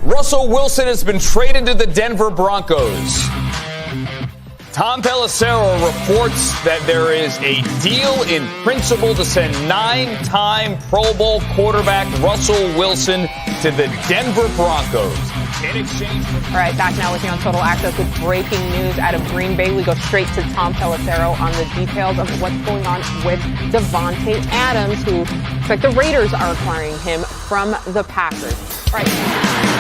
Russell Wilson has been traded to the Denver Broncos. Tom Pelissero reports that there is a deal in principle to send 9-time Pro Bowl quarterback Russell Wilson to the Denver Broncos. In exchange for... All right, back now with you on Total Access with breaking news out of Green Bay. We go straight to Tom Pelissero on the details of what's going on with Devontae Adams, who looks like the Raiders are acquiring him from the Packers. All right.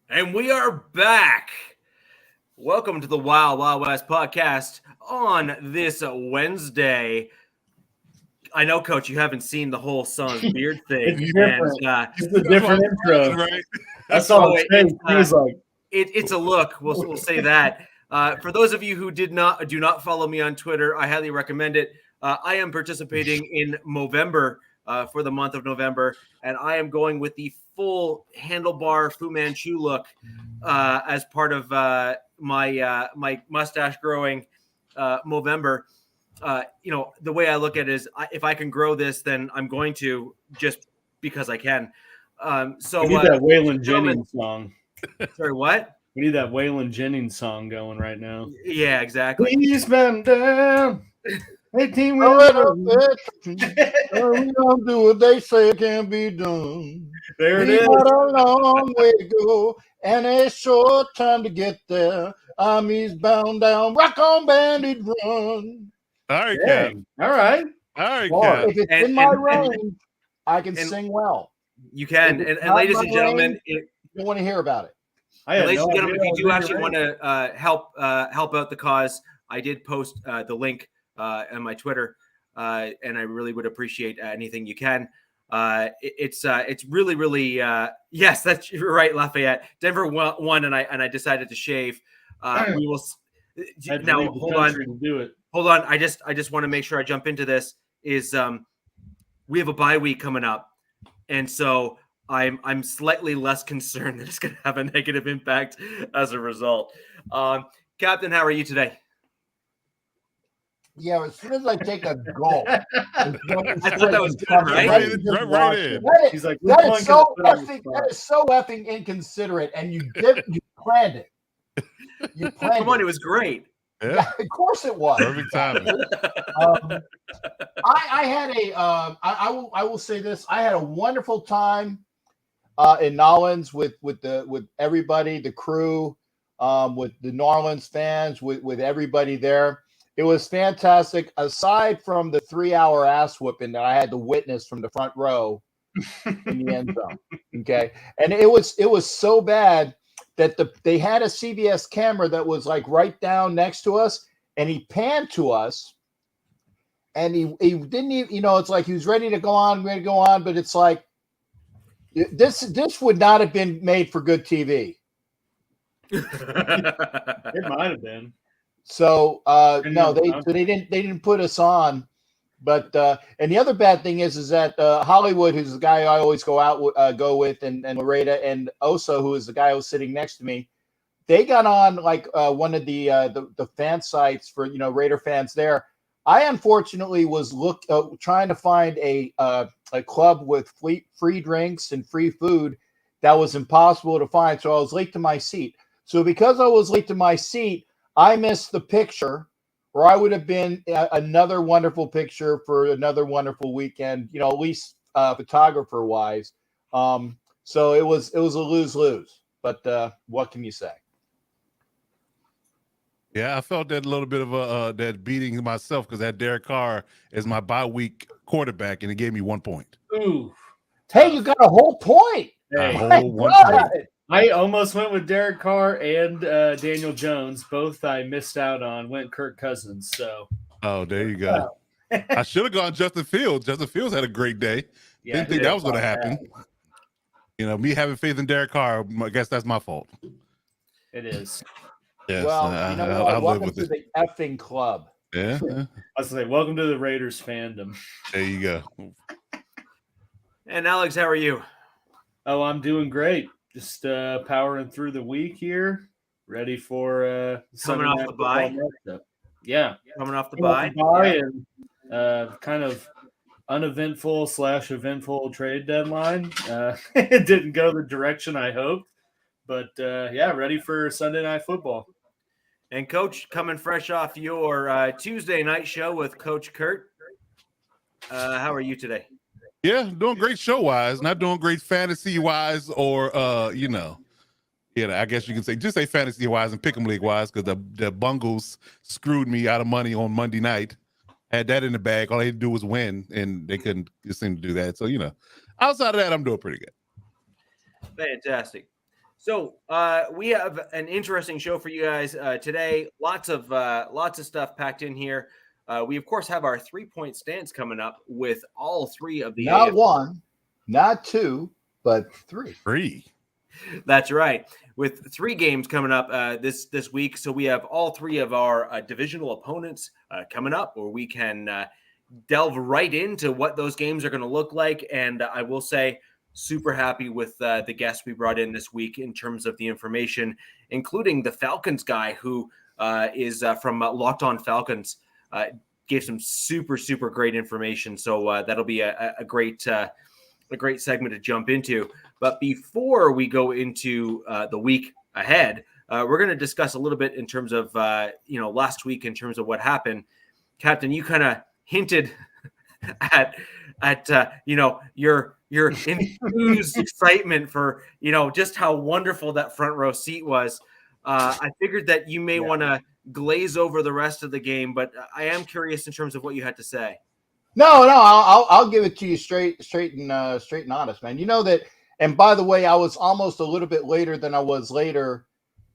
And we are back. Welcome to the Wild Wild West podcast on this Wednesday. I know, Coach, you haven't seen the whole son's beard thing. It's different. It's a different intro. Right? I saw his face. He was like, it's a look. We'll say that. For those of you who do not follow me on Twitter, I highly recommend it. I am participating in Movember for the month of November, and I am going with the full handlebar Fu Manchu look as part of my mustache growing Movember. The way I look at it is if I can grow this, then I'm going to, just because I can. So we need that Waylon Jennings song. Sorry, what? We need that Waylon Jennings song going right now. Yeah, exactly. Please bend down. 18 we don't do what they say it can be done. There it is. Got a long way to go and a short time to get there. I'm eastbound down. Rock on, bandit, run. All right, Cap. All right. Cap. If it's in my range, I can sing well. You can. And ladies and gentlemen, you want to hear about it. Ladies and gentlemen, if you do actually want to help out the cause, I did post the link on my Twitter, and I really would appreciate anything you can. It's really, really yes, that's right, Lafayette. Denver won, and I decided to shave. We will now hold on. Do it. Hold on. I just want to make sure I jump into this. We have a bye week coming up, and so I'm slightly less concerned that it's going to have a negative impact as a result. Captain, how are you today? Yeah, as soon as I take a gulp, I thought that was good, right? Right in. He's like, that is so effing inconsiderate, and you planned it. You planned Come on, it was great. Yeah, of course it was. Perfect timing. I had I will say this. I had a wonderful time in Nolans with everybody, the crew, with the New Orleans fans, with everybody there. It was fantastic. Aside from the 3-hour ass whooping that I had to witness from the front row in the end zone. Okay. And it was so bad that they had a CBS camera that was like right down next to us, and he panned to us, and he didn't even, it's like he was ready to go on, but it's like this would not have been made for good TV. It might have been. So no, they didn't put us on. But and the other bad thing is that Hollywood, who's the guy I always go with, and Loretta, and Oso, who is the guy who was sitting next to me, they got on like one of the fan sites for Raider fans there. I unfortunately was trying to find a club with free drinks and free food that was impossible to find. So I was late to my seat. So because I was late to my seat, I missed the picture, or I would have been another wonderful picture for another wonderful weekend, at least photographer wise. So it was a lose-lose, but what can you say? Yeah, I felt that a little bit of that beating myself because that Derek Carr is my bye-week quarterback, and he gave me 1 point. Ooh. Hey, you got a whole point. Hey, a whole 1 point. I almost went with Derek Carr and Daniel Jones. Both I missed out on. Went Kirk Cousins. So. Oh, there you go. I should have gone Justin Fields. Justin Fields had a great day. Didn't think that was going to happen. Me having faith in Derek Carr, I guess that's my fault. It is. Yes, well, I'll live with it. The effing club. Yeah. I was like, welcome to the Raiders fandom. There you go. And Alex, how are you? Oh, I'm doing great. Just powering through the week here, ready for coming off the bye. Yeah, coming off the bye, and kind of uneventful / eventful trade deadline. It didn't go the direction I hoped, but ready for Sunday Night Football. And Coach, coming fresh off your Tuesday night show with Coach Kurt, how are you today? Yeah, doing great show-wise, not doing great fantasy-wise or, I guess you can just say fantasy-wise and pick 'em league-wise because the Bungles screwed me out of money on Monday night. Had that in the bag. All they had to do was win, and they couldn't seem to do that. So, outside of that, I'm doing pretty good. Fantastic. So we have an interesting show for you guys today. Lots of stuff packed in here. We, of course, have our 3-point stance coming up with all three of the not one, not two, but three. Three. That's right. With 3 games coming up this week. So we have all 3 of our divisional opponents coming up, where we can delve right into what those games are going to look like. And I will say, super happy with the guests we brought in this week in terms of the information, including the Falcons guy who is from Locked On Falcons. Gave some super great information, so that'll be a great segment to jump into. But before we go into the week ahead, we're going to discuss a little bit in terms of last week in terms of what happened. Captain, you kind of hinted at your enthused excitement for just how wonderful that front row seat was. I figured that you may want to glaze over the rest of the game, but I am curious in terms of what you had to say. No, I'll give it to you straight and honest, man. You know that, and by the way, I was almost a little bit later than I was later,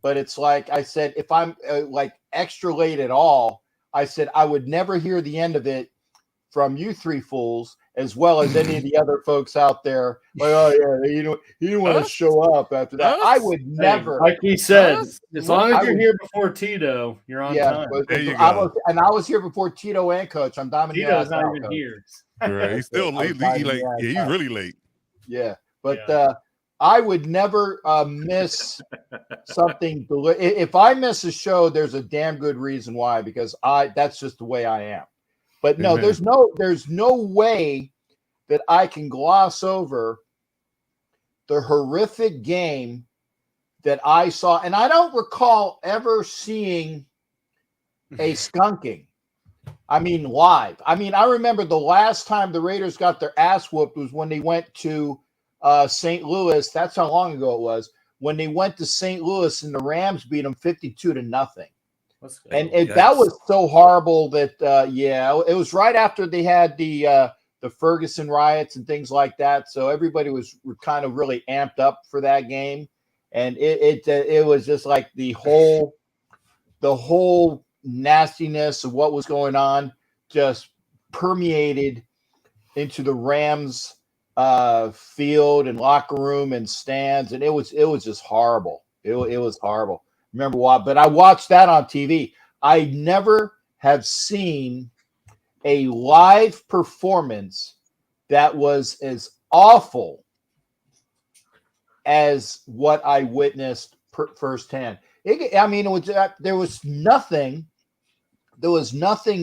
but it's like I said, if I'm like extra late at all, I said I would never hear the end of it from you 3 fools, as well as any of the other folks out there. Like, oh yeah, he didn't want to show up after that. I would never. Like he said, as long as you're here before Tito, you're on time. There you I go. was here before Tito and Coach. I'm dominating. Tito's not even here. Right. He's still late. He's really late. Yeah, but I would never miss something. If I miss a show, there's a damn good reason why, because that's just the way I am. But no, Amen. there's no way that I can gloss over the horrific game that I saw. And I don't recall ever seeing a skunking. I mean, live. I mean, I remember the last time the Raiders got their ass whooped was when they went to St. Louis. That's how long ago it was. When they went to St. Louis and the Rams beat them 52-0. And that was so horrible that, it was right after they had the Ferguson riots and things like that. So everybody was kind of really amped up for that game. And it was just like the whole nastiness of what was going on just permeated into the Rams field and locker room and stands. And it was just horrible. It was horrible. Remember what? But I watched that on TV. I never have seen a live performance that was as awful as what I witnessed firsthand. I mean, it was there was nothing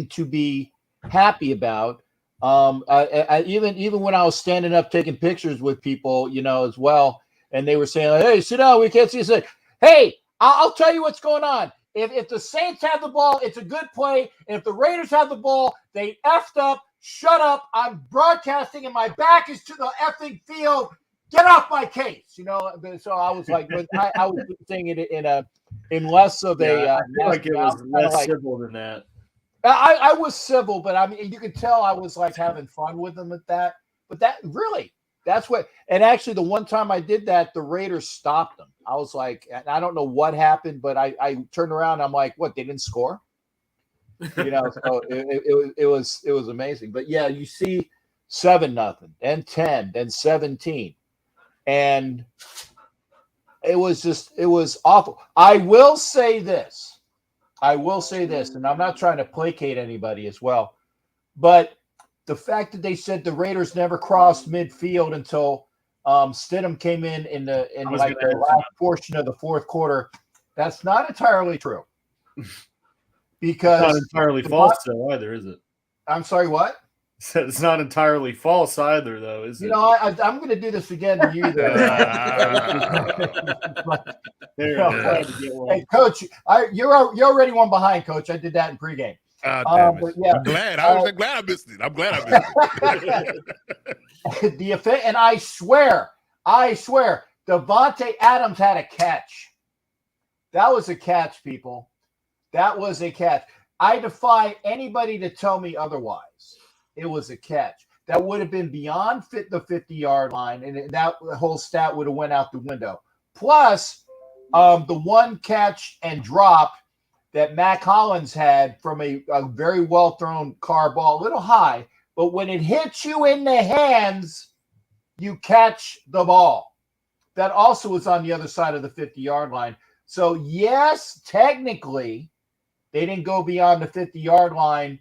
to be happy about. Even when I was standing up taking pictures with people, as well, and they were saying, like, "Hey, sit down, we can't see." I said, "Hey, I'll tell you what's going on. If the Saints have the ball, it's a good play. And if the Raiders have the ball, they effed up. Shut up. I'm broadcasting, and my back is to the effing field. Get off my case." So I was like, I was saying it in less of a. I feel like it was less civil than that. I was civil, but I mean, you could tell I was like having fun with them at that. But that's what. And actually, the one time I did that, the Raiders stopped them. I was like, and I don't know what happened, but I turned around. And I'm like, what? They didn't score? So it was amazing. But yeah, you see 7-0, then 10, then 17, and it was awful. I will say this, and I'm not trying to placate anybody as well, but the fact that they said the Raiders never crossed midfield until Stidham came in the last portion of the fourth quarter, that's not entirely true. Because it's not entirely false, though, either, is it? I'm sorry, what? It's not entirely false either, though, is it? I'm going to do this again to you there. Hey, Coach, you're already one behind, Coach. I did that in pregame. Damn it. Yeah, I'm glad. I'm glad I missed it. I'm glad I missed it. And I swear, Devontae Adams had a catch. That was a catch, people. That was a catch. I defy anybody to tell me otherwise. It was a catch. That would have been beyond the 50-yard line, and that whole stat would have went out the window. Plus, the one catch and drop that Mac Hollins had from a very well-thrown car ball, a little high, but when it hits you in the hands, you catch the ball. That also was on the other side of the 50-yard line. So, yes, technically, they didn't go beyond the 50-yard line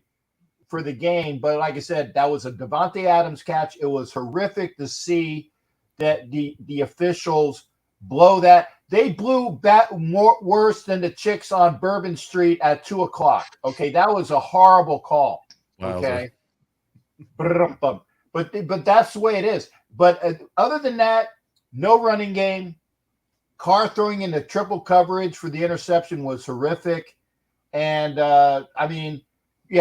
for the game. But like I said, that was a Devontae Adams catch. It was horrific to see that the officials blow that. They blew worse than the chicks on Bourbon Street at 2:00. Okay, that was a horrible call. Okay. Wow. But that's the way it is. But other than that, no running game. Carr throwing into triple coverage for the interception was horrific. And,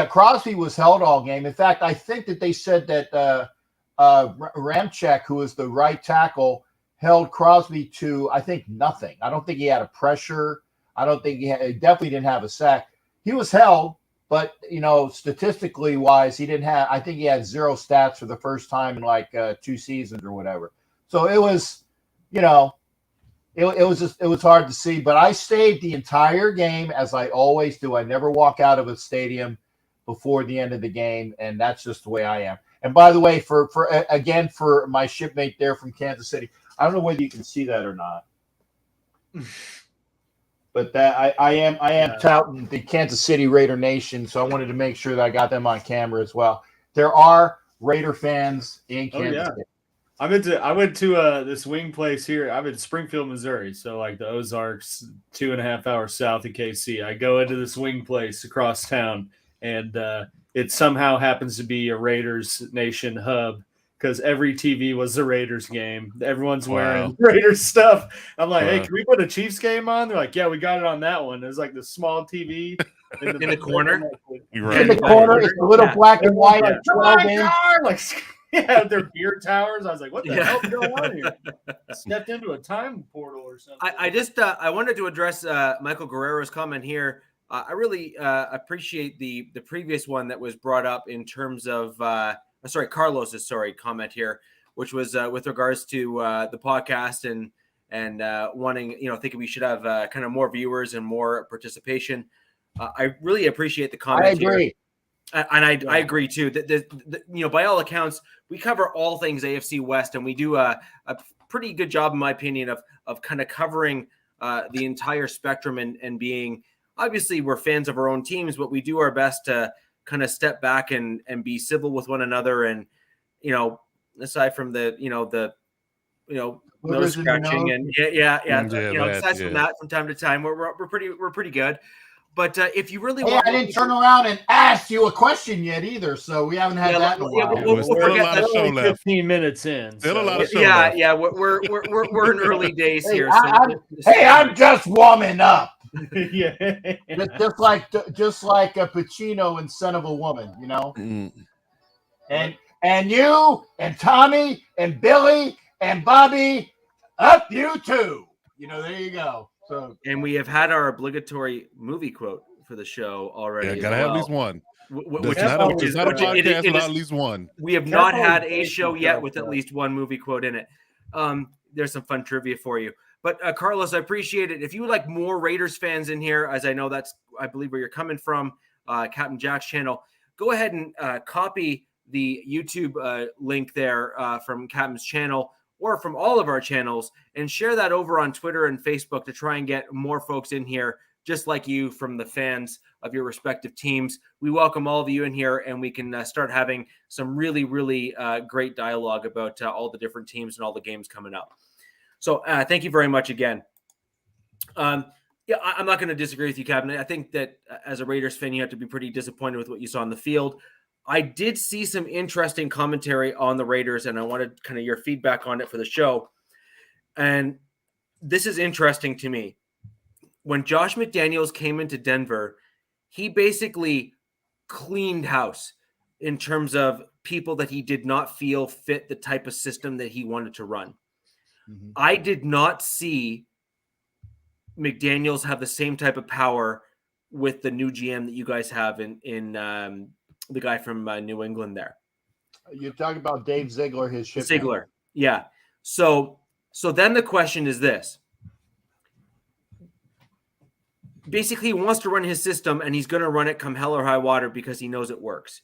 Crosby was held all game. In fact, I think that they said that Ramczyk, who was the right tackle, held Crosby to, I think, nothing. I don't think he had a pressure. I don't think he definitely didn't have a sack. He was held, but, statistically wise, he didn't have – I think he had 0 stats for the first time in 2 seasons or whatever. So it was, it was hard to see, but I stayed the entire game as I always do. I never walk out of a stadium before the end of the game, and that's just the way I am. And by the way, for my shipmate there from Kansas City, I don't know whether you can see that or not, but that I am touting the Kansas City Raider Nation, so I wanted to make sure that I got them on camera as well. There are Raider fans in Kansas City. I went to this wing place here. I'm in Springfield, Missouri, so like the Ozarks, 2.5 hours south of KC. I go into this wing place across town, and it somehow happens to be a Raiders Nation hub because every TV was the Raiders game. Everyone's wearing Raiders stuff. I'm like, hey, can we put a Chiefs game on? They're like, yeah, we got it on that one. There's like the small TV in the corner. In the corner, it's a little black and white. Yeah, their beer towers. I was like, what the hell is going on here? Stepped into a time portal or something. I wanted to address Michael Guerrero's comment here. I really appreciate the previous one that was brought up in terms of Carlos's comment here, which was with regards to the podcast and wanting, thinking we should have kind of more viewers and more participation. I really appreciate the comment. I agree. Here. And I agree too. That by all accounts, we cover all things AFC West, and we do a pretty good job, in my opinion, of kind of covering the entire spectrum and being. Obviously, we're fans of our own teams, but we do our best to kind of step back and be civil with one another. And aside from the nose Boogers in your scratching, nose. and that, aside from that, from time to time, we're pretty good. But if you really Hey, want, I didn't turn around and ask you a question yet either, so we haven't had that in a while. We're still a lot of show only left. 15 minutes in. Still a so- lot of show left. we're in early days Hey, here. I'm just warming up. yeah. just like a Pacino in Son of a Woman, you know. Mm. And you and Tommy and Billy and Bobby, up you too. You know, there you go. So, and we have had our obligatory movie quote for the show already. Yeah, as gotta well, have at least one. Which It's not a podcast it without is- at least one. we have Capt not always had a dates show yet himself, with at though. least one movie quote in it. There's some fun trivia for you. But Carlos, I appreciate it. If you would like more Raiders fans in here, as I know I believe where you're coming from, Captain Jack's channel, go ahead and copy the YouTube link there from Captain's channel or from all of our channels and share that over on Twitter and Facebook to try and get more folks in here, just like you, from the fans of your respective teams. We welcome all of you in here, and we can start having some really, really great dialogue about all the different teams and all the games coming up. So thank you very much again. I'm not going to disagree with you, Captain. I think that as a Raiders fan, you have to be pretty disappointed with what you saw on the field. I did see some interesting commentary on the Raiders, and I wanted kind of your feedback on it for the show. And this is interesting to me. When Josh McDaniels came into Denver, he basically cleaned house in terms of people that he did not feel fit the type of system that he wanted to run. Mm-hmm. I did not see McDaniels have the same type of power with the new GM that you guys have in the guy from New England there. You're talking about Dave Ziegler, his ship. Ziegler, yeah. So then the question is this. Basically, he wants to run his system, and he's going to run it come hell or high water because he knows it works.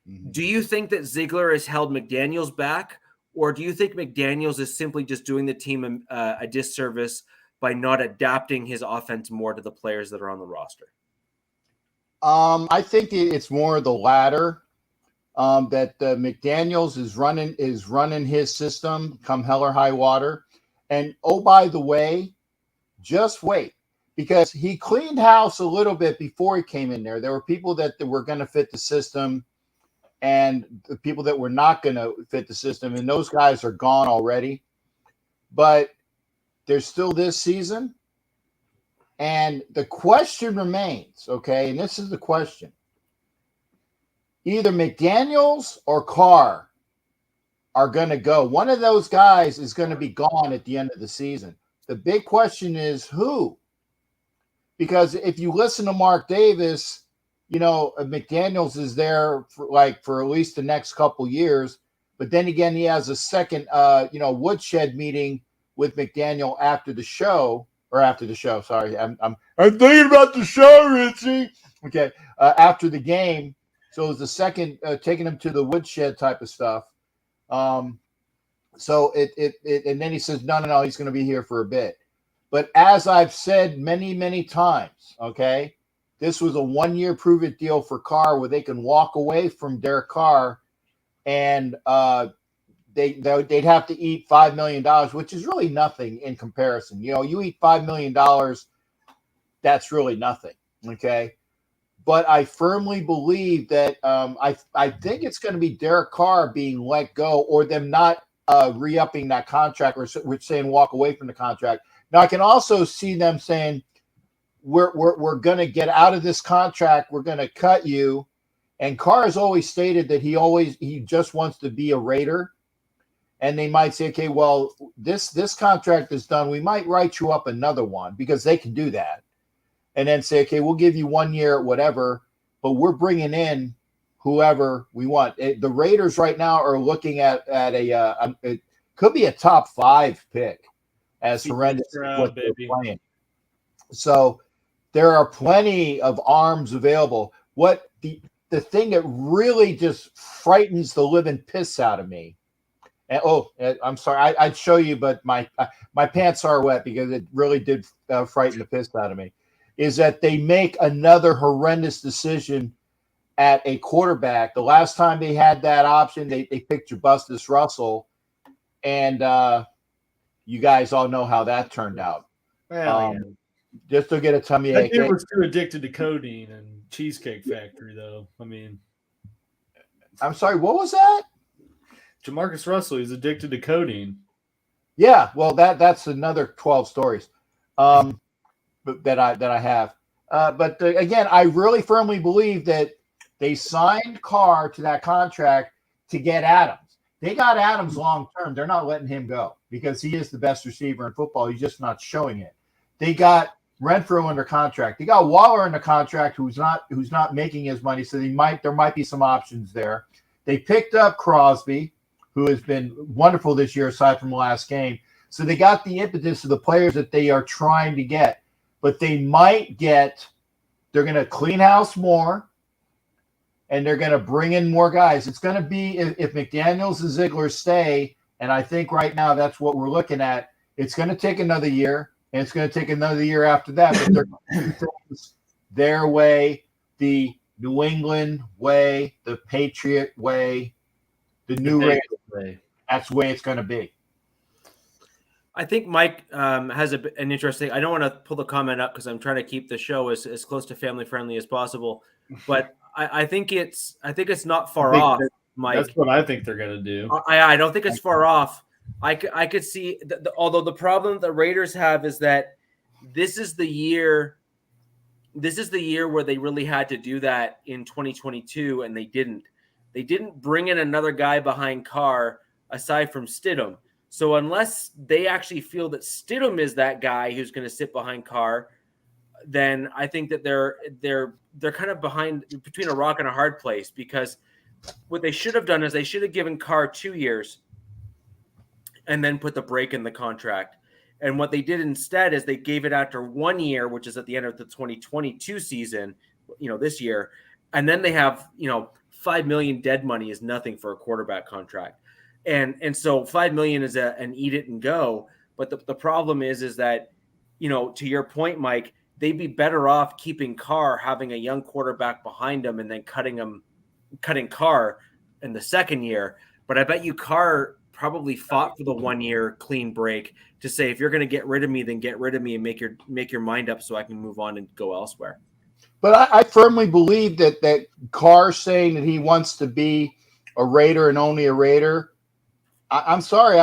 Mm-hmm. Do you think that Ziegler has held McDaniels back, or do you think McDaniels is simply just doing the team a disservice by not adapting his offense more to the players that are on the roster? I think it's more the latter. That McDaniels is running his system come hell or high water, and oh, by the way, just wait. Because he cleaned house a little bit before he came in there. There were people that were going to fit the system and the people that were not going to fit the system. And those guys are gone already. But there's still this season. And the question remains, okay? And this is the question. Either McDaniels or Carr are going to go. One of those guys is going to be gone at the end of the season. The big question is who? Because if you listen to Mark Davis, you know, McDaniels is there for at least the next couple years. But then again, he has a second, woodshed meeting with McDaniel after the show. Sorry, I'm thinking about the show, Richie. Okay, after the game. So it's the second taking him to the woodshed type of stuff. So it and then he says, no, he's going to be here for a bit. But as I've said many, many times, okay, this was a 1-year prove-it deal for Carr where they can walk away from Derek Carr and they'd have to eat $5 million, which is really nothing in comparison. You know, you eat $5 million, that's really nothing, okay? But I firmly believe that I think it's going to be Derek Carr being let go or them not re-upping that contract or saying walk away from the contract. Now, I can also see them saying, we're going to get out of this contract. We're going to cut you. And Carr has always stated that he just wants to be a Raider. And they might say, okay, well, this contract is done. We might write you up another one because they can do that. And then say, okay, we'll give you 1 year, whatever, but we're bringing in whoever we want. The Raiders right now are looking at it could be a top 5 pick. As horrendous as what they're playing. So there are plenty of arms available. What the thing that really just frightens the living piss out of me. And I'm sorry, I'd show you, but my pants are wet because it really did frighten the piss out of me. Is that they make another horrendous decision at a quarterback. The last time they had that option, they picked Jabustus Russell, and You guys all know how that turned out. Well, yeah. Just to get a tummy That ache. dude was too addicted to codeine and Cheesecake Factory, though. I mean, I'm sorry, what was that? Jamarcus Russell is addicted to codeine. Yeah, well, that's another 12 stories that I have. But again, I really firmly believe that they signed Carr to that contract to get Adams. They got Adams long term. They're not letting him go because he is the best receiver in football. He's just not showing it. They got Renfro under contract. They got Waller under contract, who's not making his money. So there might be some options there. They picked up Crosby, who has been wonderful this year, aside from the last game. So they got the impetus of the players that they are trying to get. But they're going to clean house more, and they're going to bring in more guys. It's going to be, if McDaniels and Ziegler stay, and I think right now that's what we're looking at, it's going to take another year, and it's going to take another year after that. But they're going to do things their way, the New England way, the Patriot way, the new Raiders way. That's the way it's going to be. I think Mike has an interesting. I don't want to pull the comment up because I'm trying to keep the show as close to family friendly as possible. But I think it's not far off, Mike. That's what I think they're going to do. I don't think it's far off. I could see, although the problem the Raiders have is that this is the year where they really had to do that in 2022, and they didn't. They didn't bring in another guy behind Carr aside from Stidham. So unless they actually feel that Stidham is that guy who's going to sit behind Carr, then I think that they're kind of behind between a rock and a hard place, because what they should have done is they should have given Carr 2 years and then put the break in the contract. And what they did instead is they gave it after 1 year, which is at the end of the 2022 season, this year. And then they have, $5 million dead money is nothing for a quarterback contract. And so $5 million is an eat it and go. But the problem is that, to your point, Mike, they'd be better off keeping Carr, having a young quarterback behind him, and then cutting Carr in the second year. But I bet you Carr probably fought for the 1 year clean break to say, if you're going to get rid of me, then get rid of me and make your mind up so I can move on and go elsewhere. But I firmly believe that Carr saying that he wants to be a Raider and only a Raider, I'm sorry.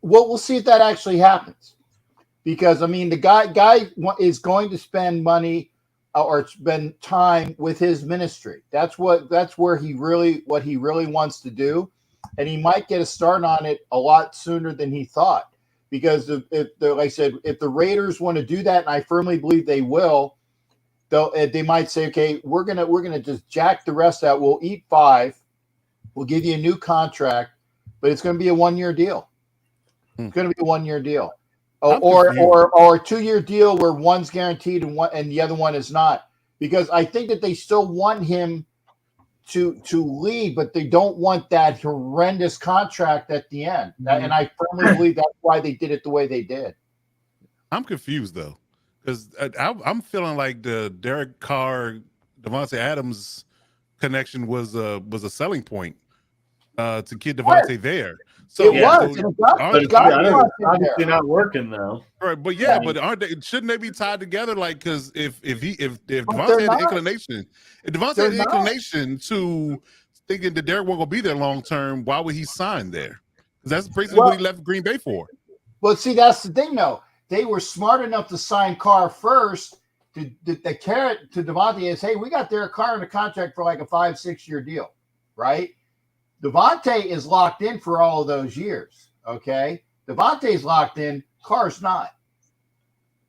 We'll see if that actually happens, because the guy is going to spend money or spend time with his ministry. That's where he really wants to do, and he might get a start on it a lot sooner than he thought. Because like I said, if the Raiders want to do that, and I firmly believe they will, they might say, okay, we're gonna just jack the rest out. We'll eat 5. We'll give you a new contract. But it's going to be a 1 year deal. It's going to be a 1 year deal, or a 2 year deal where one's guaranteed and the other one is not. Because I think that they still want him to lead, but they don't want that horrendous contract at the end. And I firmly believe that's why they did it the way they did. I'm confused though, because I'm feeling like the Derek Carr, Devontae Adams connection was a selling point. To get Devontae there. So it was. Obviously not working though. Right, but but shouldn't they be tied together? Like, because if Devontae had the inclination, to thinking that Derek won't go be there long term, why would he sign there? Because that's basically what he left Green Bay for. Well, see, that's the thing though. They were smart enough to sign Carr first. The carrot to Devontae is, hey, we got Derek Carr in a contract for like a 5-6 year deal, right? Devontae is locked in for all of those years, okay? Devontae's locked in. Carr's not.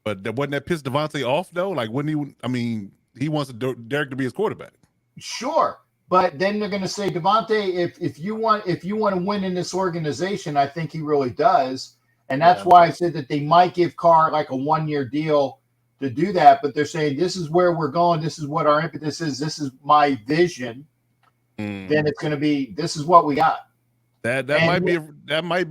But wasn't that piss Devontae off, though? Like, wouldn't he? He wants Derek to be his quarterback. Sure, but then they're going to say, Devontae, if you want to win in this organization, I think he really does, and that's why I said that they might give Carr like a 1 year deal to do that. But they're saying, this is where we're going. This is what our impetus is. This is my vision. Then it's going to be, this is what we got. That might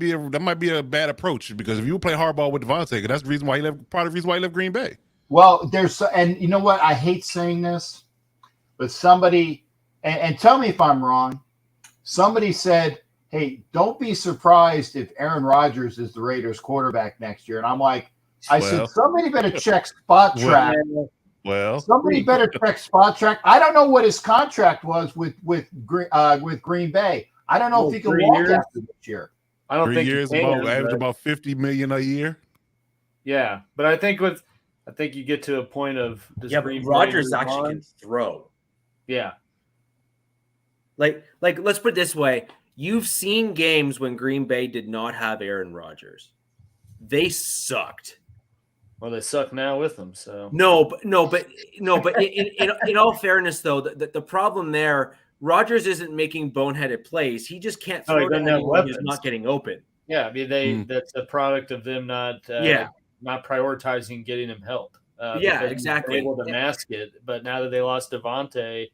be a bad approach, because if you play hardball with Devontae, that's the reason why he left. Part of the reason why he left Green Bay. Well, and you know what? I hate saying this, but somebody, and tell me if I'm wrong. Somebody said, hey, don't be surprised if Aaron Rodgers is the Raiders quarterback next year. And I'm like, I said, somebody better check Spot Track. Somebody better check Spot Track. I don't know what his contract was with Green Bay. I don't know if he can walk after this year. I don't think 3 years, average about $50 million a year. Yeah, but I think you get to a point of Rodgers actually can throw. Yeah, like let's put it this way: you've seen games when Green Bay did not have Aaron Rodgers. They sucked. Well, they suck now with them. So but in all fairness, though, the problem there, Rodgers isn't making boneheaded plays. He just can't throw to anyone who's not getting open. Yeah, I mean that's a product of them not prioritizing getting him help. Exactly. Able to mask it, but now that they lost Devontae,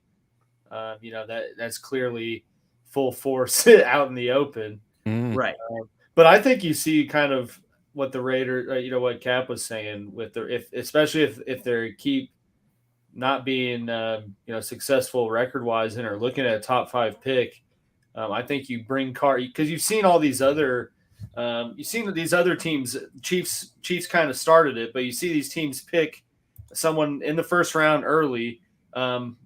that's clearly full force out in the open. Right. But I think you see kind of what the Raiders, what Cap was saying with especially if they keep not being successful record wise and are looking at a top 5 pick. I think you bring Carr because you've seen all these other teams. Chiefs kind of started it, but you see these teams pick someone in the first round early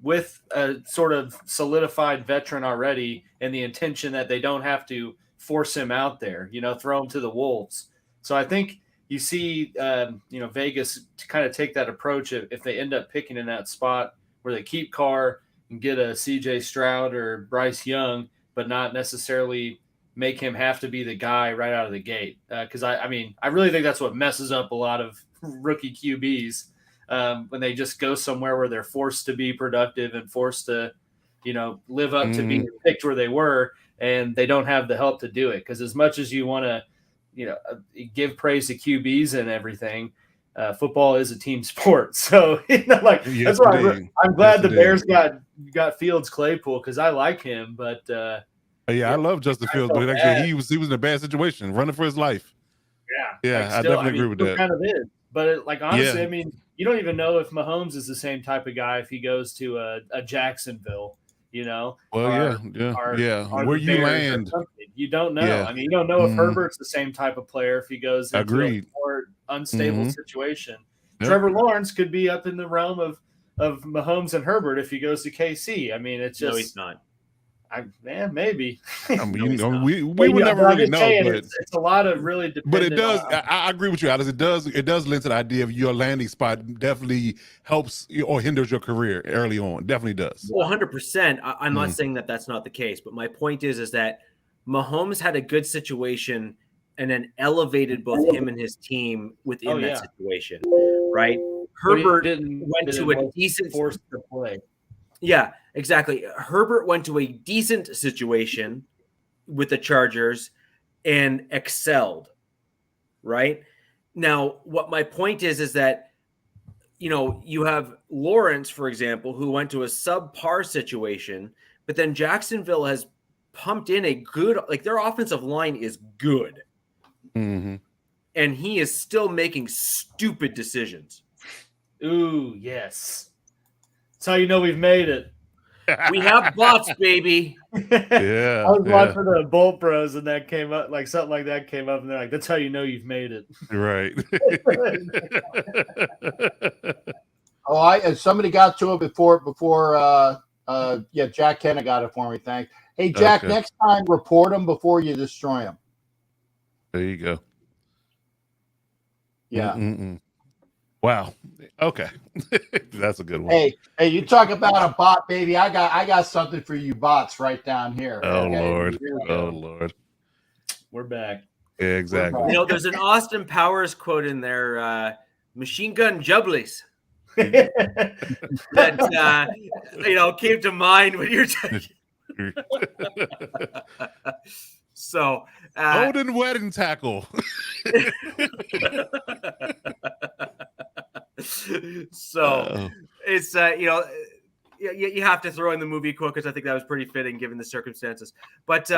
with a sort of solidified veteran already, and the intention that they don't have to force him out there, throw him to the wolves. So I think you see, Vegas to kind of take that approach if they end up picking in that spot where they keep Carr and get a CJ Stroud or Bryce Young, but not necessarily make him have to be the guy right out of the gate. Because I really think that's what messes up a lot of rookie QBs when they just go somewhere where they're forced to be productive and forced to, live up to being picked where they were, and they don't have the help to do it. Because as much as you want to, give praise to QBs and everything, football is a team sport. So, that's why I'm glad the Bears got Fields Claypool because I like him, but I love Justin Fields, but actually he was in a bad situation, running for his life. Yeah, I definitely agree with that. Kind of is, but honestly, I mean, you don't even know if Mahomes is the same type of guy if he goes to a Jacksonville. Where you land, you don't know. I mean, you don't know if Herbert's the same type of player if he goes into a more unstable situation. Yep. Trevor Lawrence could be up in the realm of Mahomes and Herbert if he goes to KC. I mean, it's just no, he's not. Maybe. I mean, we would never really know, but it's a lot of really. But it does. I agree with you, Alice. It does lend to the idea of your landing spot definitely helps or hinders your career early on. Definitely does. Well, 100%. I'm not saying that that's not the case, but my point is that Mahomes had a good situation and then elevated both him and his team within that situation, right? Herbert went to a decent force to play. Yeah, exactly. Herbert went to a decent situation with the Chargers and excelled, right? Now, what my point is that, you have Lawrence, for example, who went to a subpar situation, but then Jacksonville has pumped in a good, their offensive line is good. Mm-hmm. And he is still making stupid decisions. Ooh, yes. That's how you know we've made it. We have bots, baby. Yeah. I was watching the Bolt Bros and that came up, something like that came up, and they're like, that's how you know you've made it. Right. Somebody got to it before Jack Kenna got it for me. Thanks. Hey, Jack, next time report them before you destroy them. There you go. Yeah. Mm-mm. Wow. Okay. That's a good one. Hey, you talk about a bot, baby. I got something for you bots right down here. Oh, okay? Lord. We're back. Yeah, exactly. There's an Austin Powers quote in there, machine gun jubblies. that came to mind when you're so golden wedding tackle. So it's you have to throw in the movie quote because I think that was pretty fitting given the circumstances. But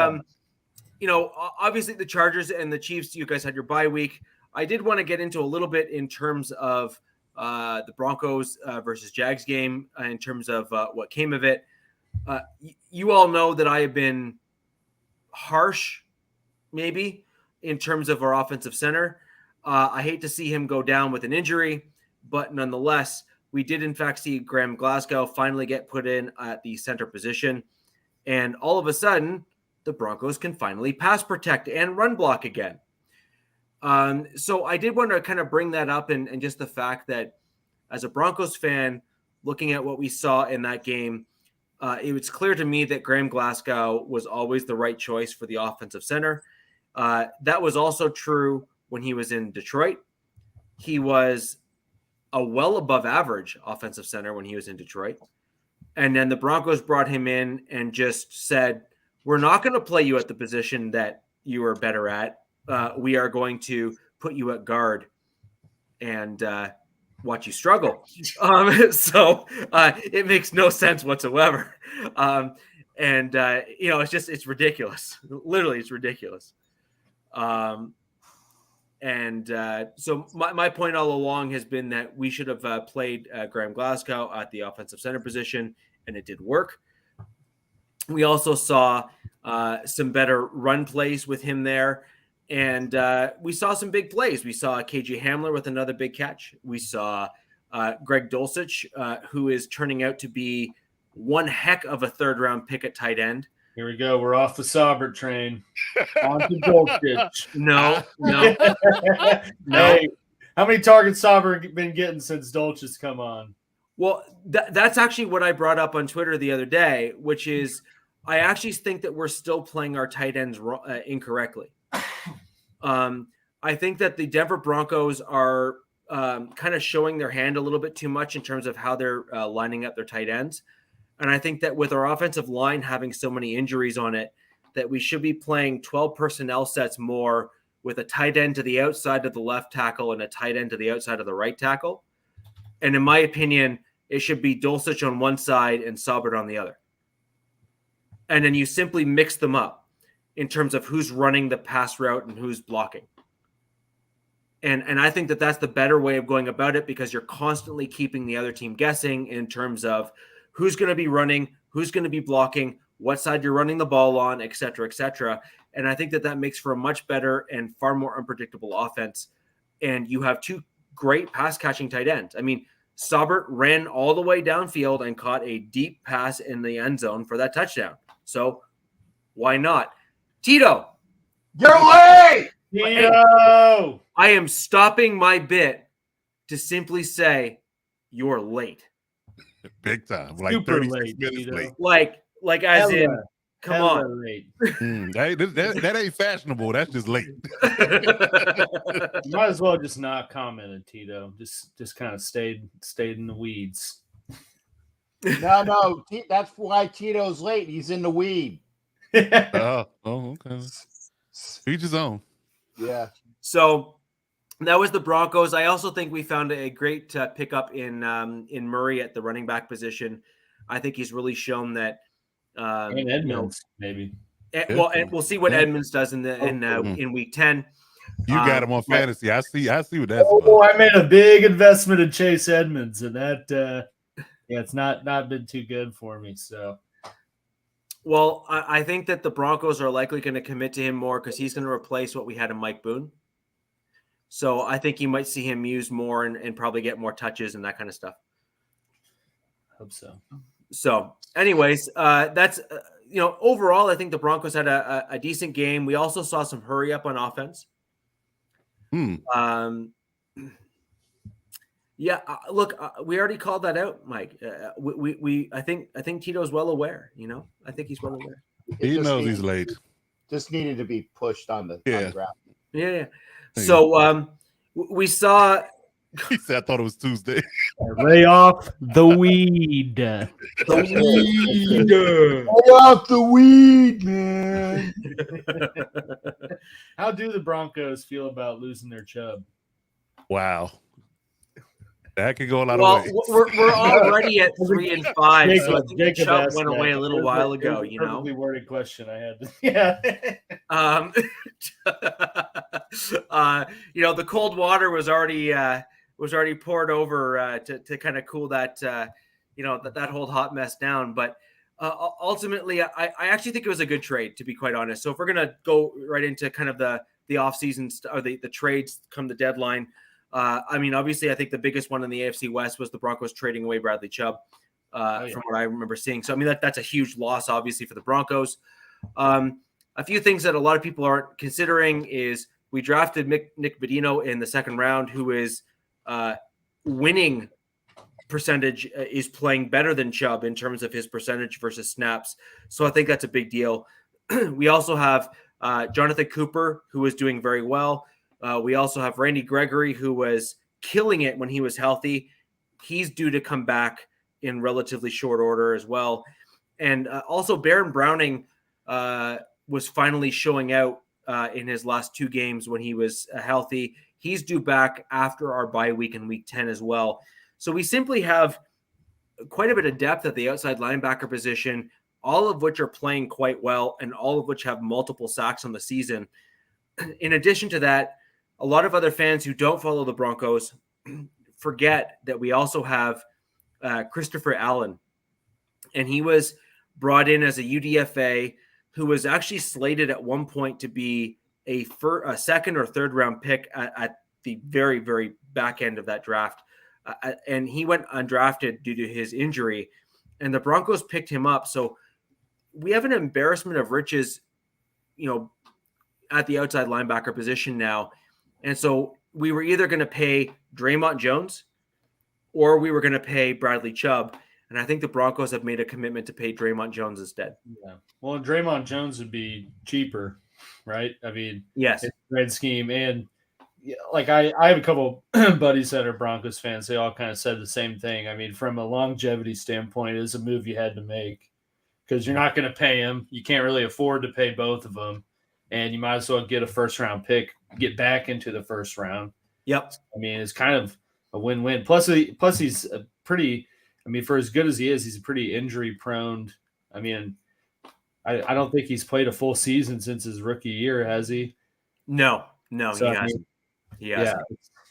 obviously the Chargers and the Chiefs, you guys had your bye week. I did want to get into a little bit in terms of the Broncos versus Jags game in terms of what came of it. You all know that I have been harsh, maybe, in terms of our offensive center. I hate to see him go down with an injury, but nonetheless, we did in fact see Graham Glasgow finally get put in at the center position. And all of a sudden, the Broncos can finally pass protect and run block again. So I did want to kind of bring that up and just the fact that as a Broncos fan, looking at what we saw in that game, it was clear to me that Graham Glasgow was always the right choice for the offensive center. That was also true when he was in Detroit. He was a well above average offensive center when he was in Detroit. And then the Broncos brought him in and just said, we're not going to play you at the position that you are better at. We are going to put you at guard and watch you struggle. So it makes no sense whatsoever. It's ridiculous. Literally, it's ridiculous. So my point all along has been that we should have played Graham Glasgow at the offensive center position, and it did work. We also saw some better run plays with him there, and we saw some big plays. We saw KJ Hamler with another big catch. We saw Greg Dulcich, who is turning out to be one heck of a third-round pick at tight end. Here we go. We're off the Saubert train. On to Dulcich. No. Hey, how many targets Saubert been getting since Dulcich come on? Well, that's actually what I brought up on Twitter the other day, which is I actually think that we're still playing our tight ends incorrectly. I think that the Denver Broncos are kind of showing their hand a little bit too much in terms of how they're lining up their tight ends. And I think that with our offensive line having so many injuries on it, that we should be playing 12 personnel sets more with a tight end to the outside of the left tackle and a tight end to the outside of the right tackle. And in my opinion, it should be Dulcich on one side and Saubert on the other. And then you simply mix them up in terms of who's running the pass route and who's blocking. And I think that that's the better way of going about it, because you're constantly keeping the other team guessing in terms of who's going to be running, who's going to be blocking, what side you're running the ball on, et cetera, et cetera. And I think that that makes for a much better and far more unpredictable offense. And you have two great pass-catching tight ends. I mean, Saubert ran all the way downfield and caught a deep pass in the end zone for that touchdown. So why not? Tito. You're late! Tito! I am stopping my bit to simply say you're late. Big time. Like Super 36 late, minutes Tito. late. Like as in, come on. Late. Hey, that ain't fashionable. That's just late. You might as well just not comment, Tito. Just kind of stayed in the weeds. No. That's why Tito's late. He's in the weed. Oh, okay. Each his own. Yeah. So that was the Broncos. I also think we found a great pickup in Murray at the running back position. I think he's really shown that. And Edmonds, maybe. And we'll see what Edmonds does in week 10. You got him on fantasy. I see what that's Oh, about. I made a big investment in Chase Edmonds, and that it's not been too good for me. So, well, I think that the Broncos are likely going to commit to him more because he's going to replace what we had in Mike Boone. So I think you might see him used more and probably get more touches and that kind of stuff. Hope so. So, anyways, that's overall, I think the Broncos had a decent game. We also saw some hurry up on offense. We already called that out, Mike. I think Tito's well aware. I think he's well aware. He knows he's late. Just needed to be pushed on the ground. Yeah. So we saw. He said, "I thought it was Tuesday." Lay off the weed. Lay off the weed, man. How do the Broncos feel about losing their Chubb? Wow, that could go a lot of ways. We're already at 3-5, so I think Jacob Chubb went away a little while ago. Perfectly worded question. I had to. Yeah. The cold water was already poured over to kind of cool that that whole hot mess down. But ultimately, I actually think it was a good trade, to be quite honest. So if we're going to go right into kind of the offseason or the trades come the deadline, I mean, obviously, I think the biggest one in the AFC West was the Broncos trading away Bradley Chubb, from what I remember seeing. So, I mean, that's a huge loss, obviously, for the Broncos. A few things that a lot of people aren't considering is we drafted Nick Bedino in the second round, who is winning percentage, is playing better than Chubb in terms of his percentage versus snaps. So I think that's a big deal. We also have Jonathan Cooper, who is doing very well. We also have Randy Gregory, who was killing it when he was healthy. He's due to come back in relatively short order as well. And also Baron Browning was finally showing out in his last 2 games when he was healthy. He's due back after our bye week in week 10 as well. So we simply have quite a bit of depth at the outside linebacker position, all of which are playing quite well and all of which have multiple sacks on the season. In addition to that, a lot of other fans who don't follow the Broncos forget that we also have Christopher Allen. And he was brought in as a UDFA who was actually slated at one point to be a second or third round pick at the very, very back end of that draft. And he went undrafted due to his injury, and the Broncos picked him up. So we have an embarrassment of riches, at the outside linebacker position now. And so we were either going to pay Draymond Jones or we were going to pay Bradley Chubb. And I think the Broncos have made a commitment to pay Draymond Jones instead. Yeah. Well, Draymond Jones would be cheaper, right? I mean, yes, it's a red scheme. And like I have a couple buddies that are Broncos fans. They all kind of said the same thing. I mean, from a longevity standpoint, it is a move you had to make because you're not going to pay him. You can't really afford to pay both of them. And you might as well get a first-round pick, get back into the first round. Yep. I mean, it's kind of a win-win. Plus he's a pretty – I mean, for as good as he is, he's pretty injury-prone. I mean, I don't think he's played a full season since his rookie year, has he? No, So, he hasn't. Yeah.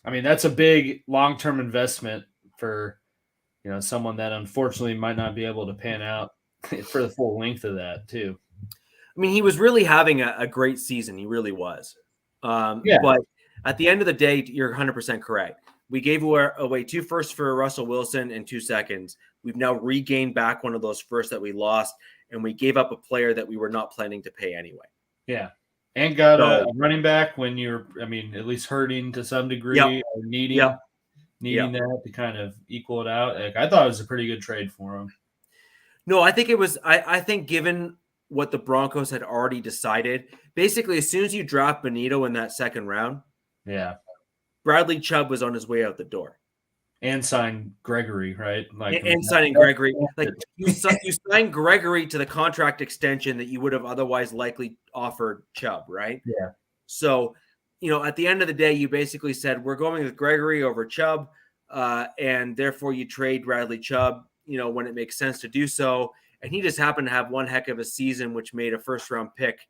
I mean, that's a big long-term investment for, someone that unfortunately might not be able to pan out for the full length of that too. I mean, he was really having a great season. He really was. But at the end of the day, you're 100% correct. We gave away 2 firsts for Russell Wilson and 2 seconds. We've now regained back one of those firsts that we lost, and we gave up a player that we were not planning to pay anyway. Yeah. And got a running back when you're, at least hurting to some degree or needing that to kind of equal it out. Like, I thought it was a pretty good trade for him. No, I think it was. I think given what the Broncos had already decided, basically as soon as you draft Benito in that second round, Bradley Chubb was on his way out the door. And signed Gregory, right? Signing Gregory. Like you signed Gregory to the contract extension that you would have otherwise likely offered Chubb, right? Yeah. So, at the end of the day, you basically said, we're going with Gregory over Chubb, and therefore you trade Bradley Chubb, when it makes sense to do so. And he just happened to have one heck of a season, which made a first-round pick,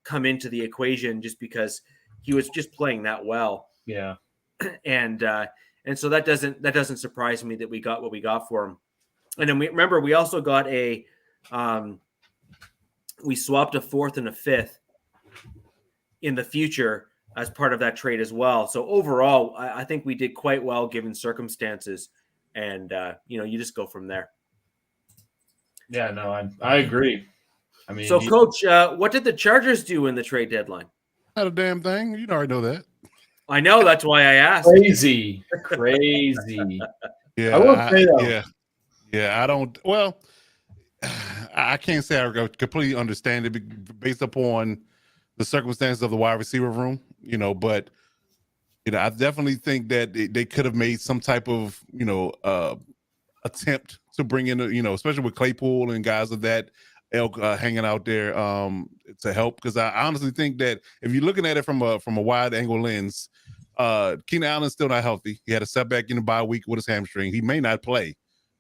come into the equation just because he was just playing that well. Yeah. And so that doesn't surprise me that we got what we got for him. And then we also got we swapped a 4th and a 5th in the future as part of that trade as well. So overall, I think we did quite well given circumstances. And, you just go from there. Yeah, no, I agree. I mean, so Coach, what did the Chargers do in the trade deadline? Not a damn thing. You already know that. I know. That's why I asked. Crazy. Yeah, I will say though. Yeah. I don't. Well, I can't say I completely understand it based upon the circumstances of the wide receiver room. But I definitely think that they could have made some type of attempt to bring in especially with Claypool and guys of that ilk hanging out there to help, because I honestly think that if you're looking at it from a wide angle lens, Keenan Allen's still not healthy. He had a setback in the bye week with his hamstring. He may not play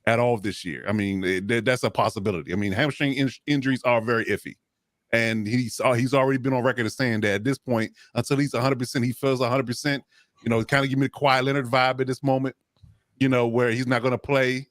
at all this year. I mean, that's a possibility. I mean, hamstring injuries are very iffy, and he's already been on record as saying that at this point, until he's 100%, he feels 100%. Kind of give me the Kawhi Leonard vibe at this moment. Where he's not going to play.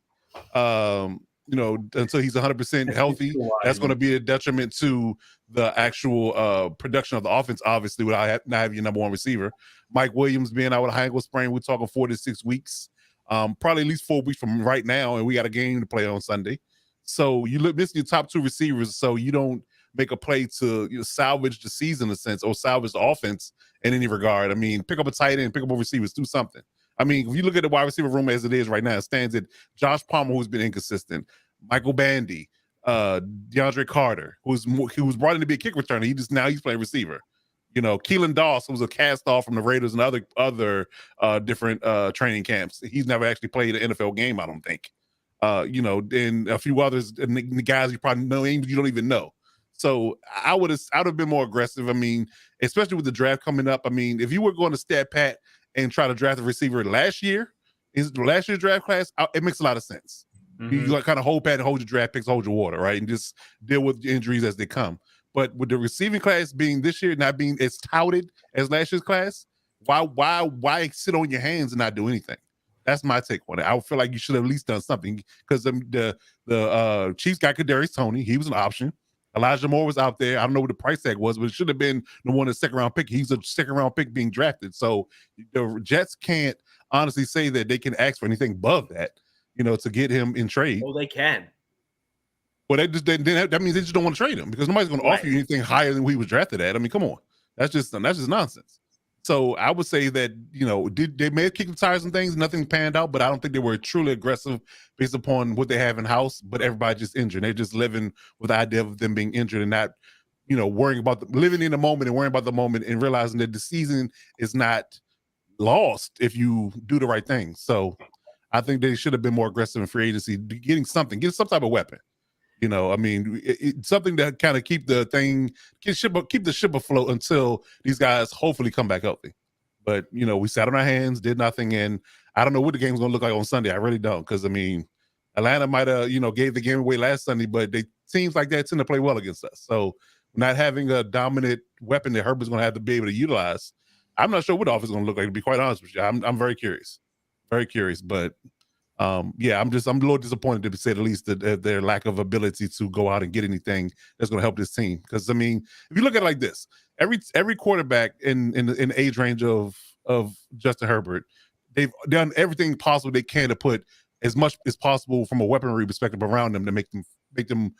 until he's 100% healthy, that's going to be a detriment to the actual production of the offense, obviously, without not having your number one receiver. Mike Williams being out with a high ankle sprain, we're talking 4 to 6 weeks, probably at least 4 weeks from right now, and we got a game to play on Sunday. So you miss your top 2 receivers, so you don't make a play to salvage the season in a sense, or salvage the offense in any regard. I mean, pick up a tight end, pick up a receivers, do something. I mean, if you look at the wide receiver room as it is right now, it stands at Josh Palmer, who's been inconsistent, Michael Bandy, DeAndre Carter, who was brought in to be a kick returner. He's playing receiver. Keelan Doss, who was a cast off from the Raiders and other different training camps. He's never actually played an NFL game, I don't think. And a few others, and the guys you probably know, you don't even know. So I would have been more aggressive. I mean, especially with the draft coming up. I mean, if you were going to stat pat and try to draft a receiver last year's draft class, it makes a lot of sense. Mm-hmm. You kind of hold pat and hold your draft picks, hold your water, right, and just deal with injuries as they come. But with the receiving class being this year not being as touted as last year's class, why sit on your hands and not do anything? That's my take on it. I feel like you should have at least done something, because the Chiefs got Kadarius Toney. He was an option. Elijah Moore was out there. I don't know what the price tag was, but it should have been the one, the second-round pick. He's a second-round pick being drafted. So the Jets can't honestly say that they can ask for anything above that, to get him in trade. Well, they can. Well, that means they just don't want to trade him, because nobody's going to offer you anything higher than who he was drafted at. I mean, come on. That's just nonsense. So I would say that, they may have kicked the tires and things, nothing panned out, but I don't think they were truly aggressive based upon what they have in house. But everybody just injured. They're just living with the idea of them being injured and not, worrying about living in the moment and worrying about the moment and realizing that the season is not lost if you do the right thing. So I think they should have been more aggressive in free agency, get some type of weapon. I mean, something to kind of keep the ship afloat until these guys hopefully come back healthy. But, we sat on our hands, did nothing, and I don't know what the game's going to look like on Sunday. I really don't, because, I mean, Atlanta might have, gave the game away last Sunday, but they seems like they tend to play well against us. So not having a dominant weapon that Herbert's going to have to be able to utilize, I'm not sure what the offense is going to look like, to be quite honest with you. I'm very curious. Very curious, but I'm a little disappointed, to say the least, that their lack of ability to go out and get anything that's going to help this team. Because, I mean, if you look at it like this, every quarterback in the age range of Justin Herbert, they've done everything possible they can to put as much as possible from a weaponry perspective around them to make them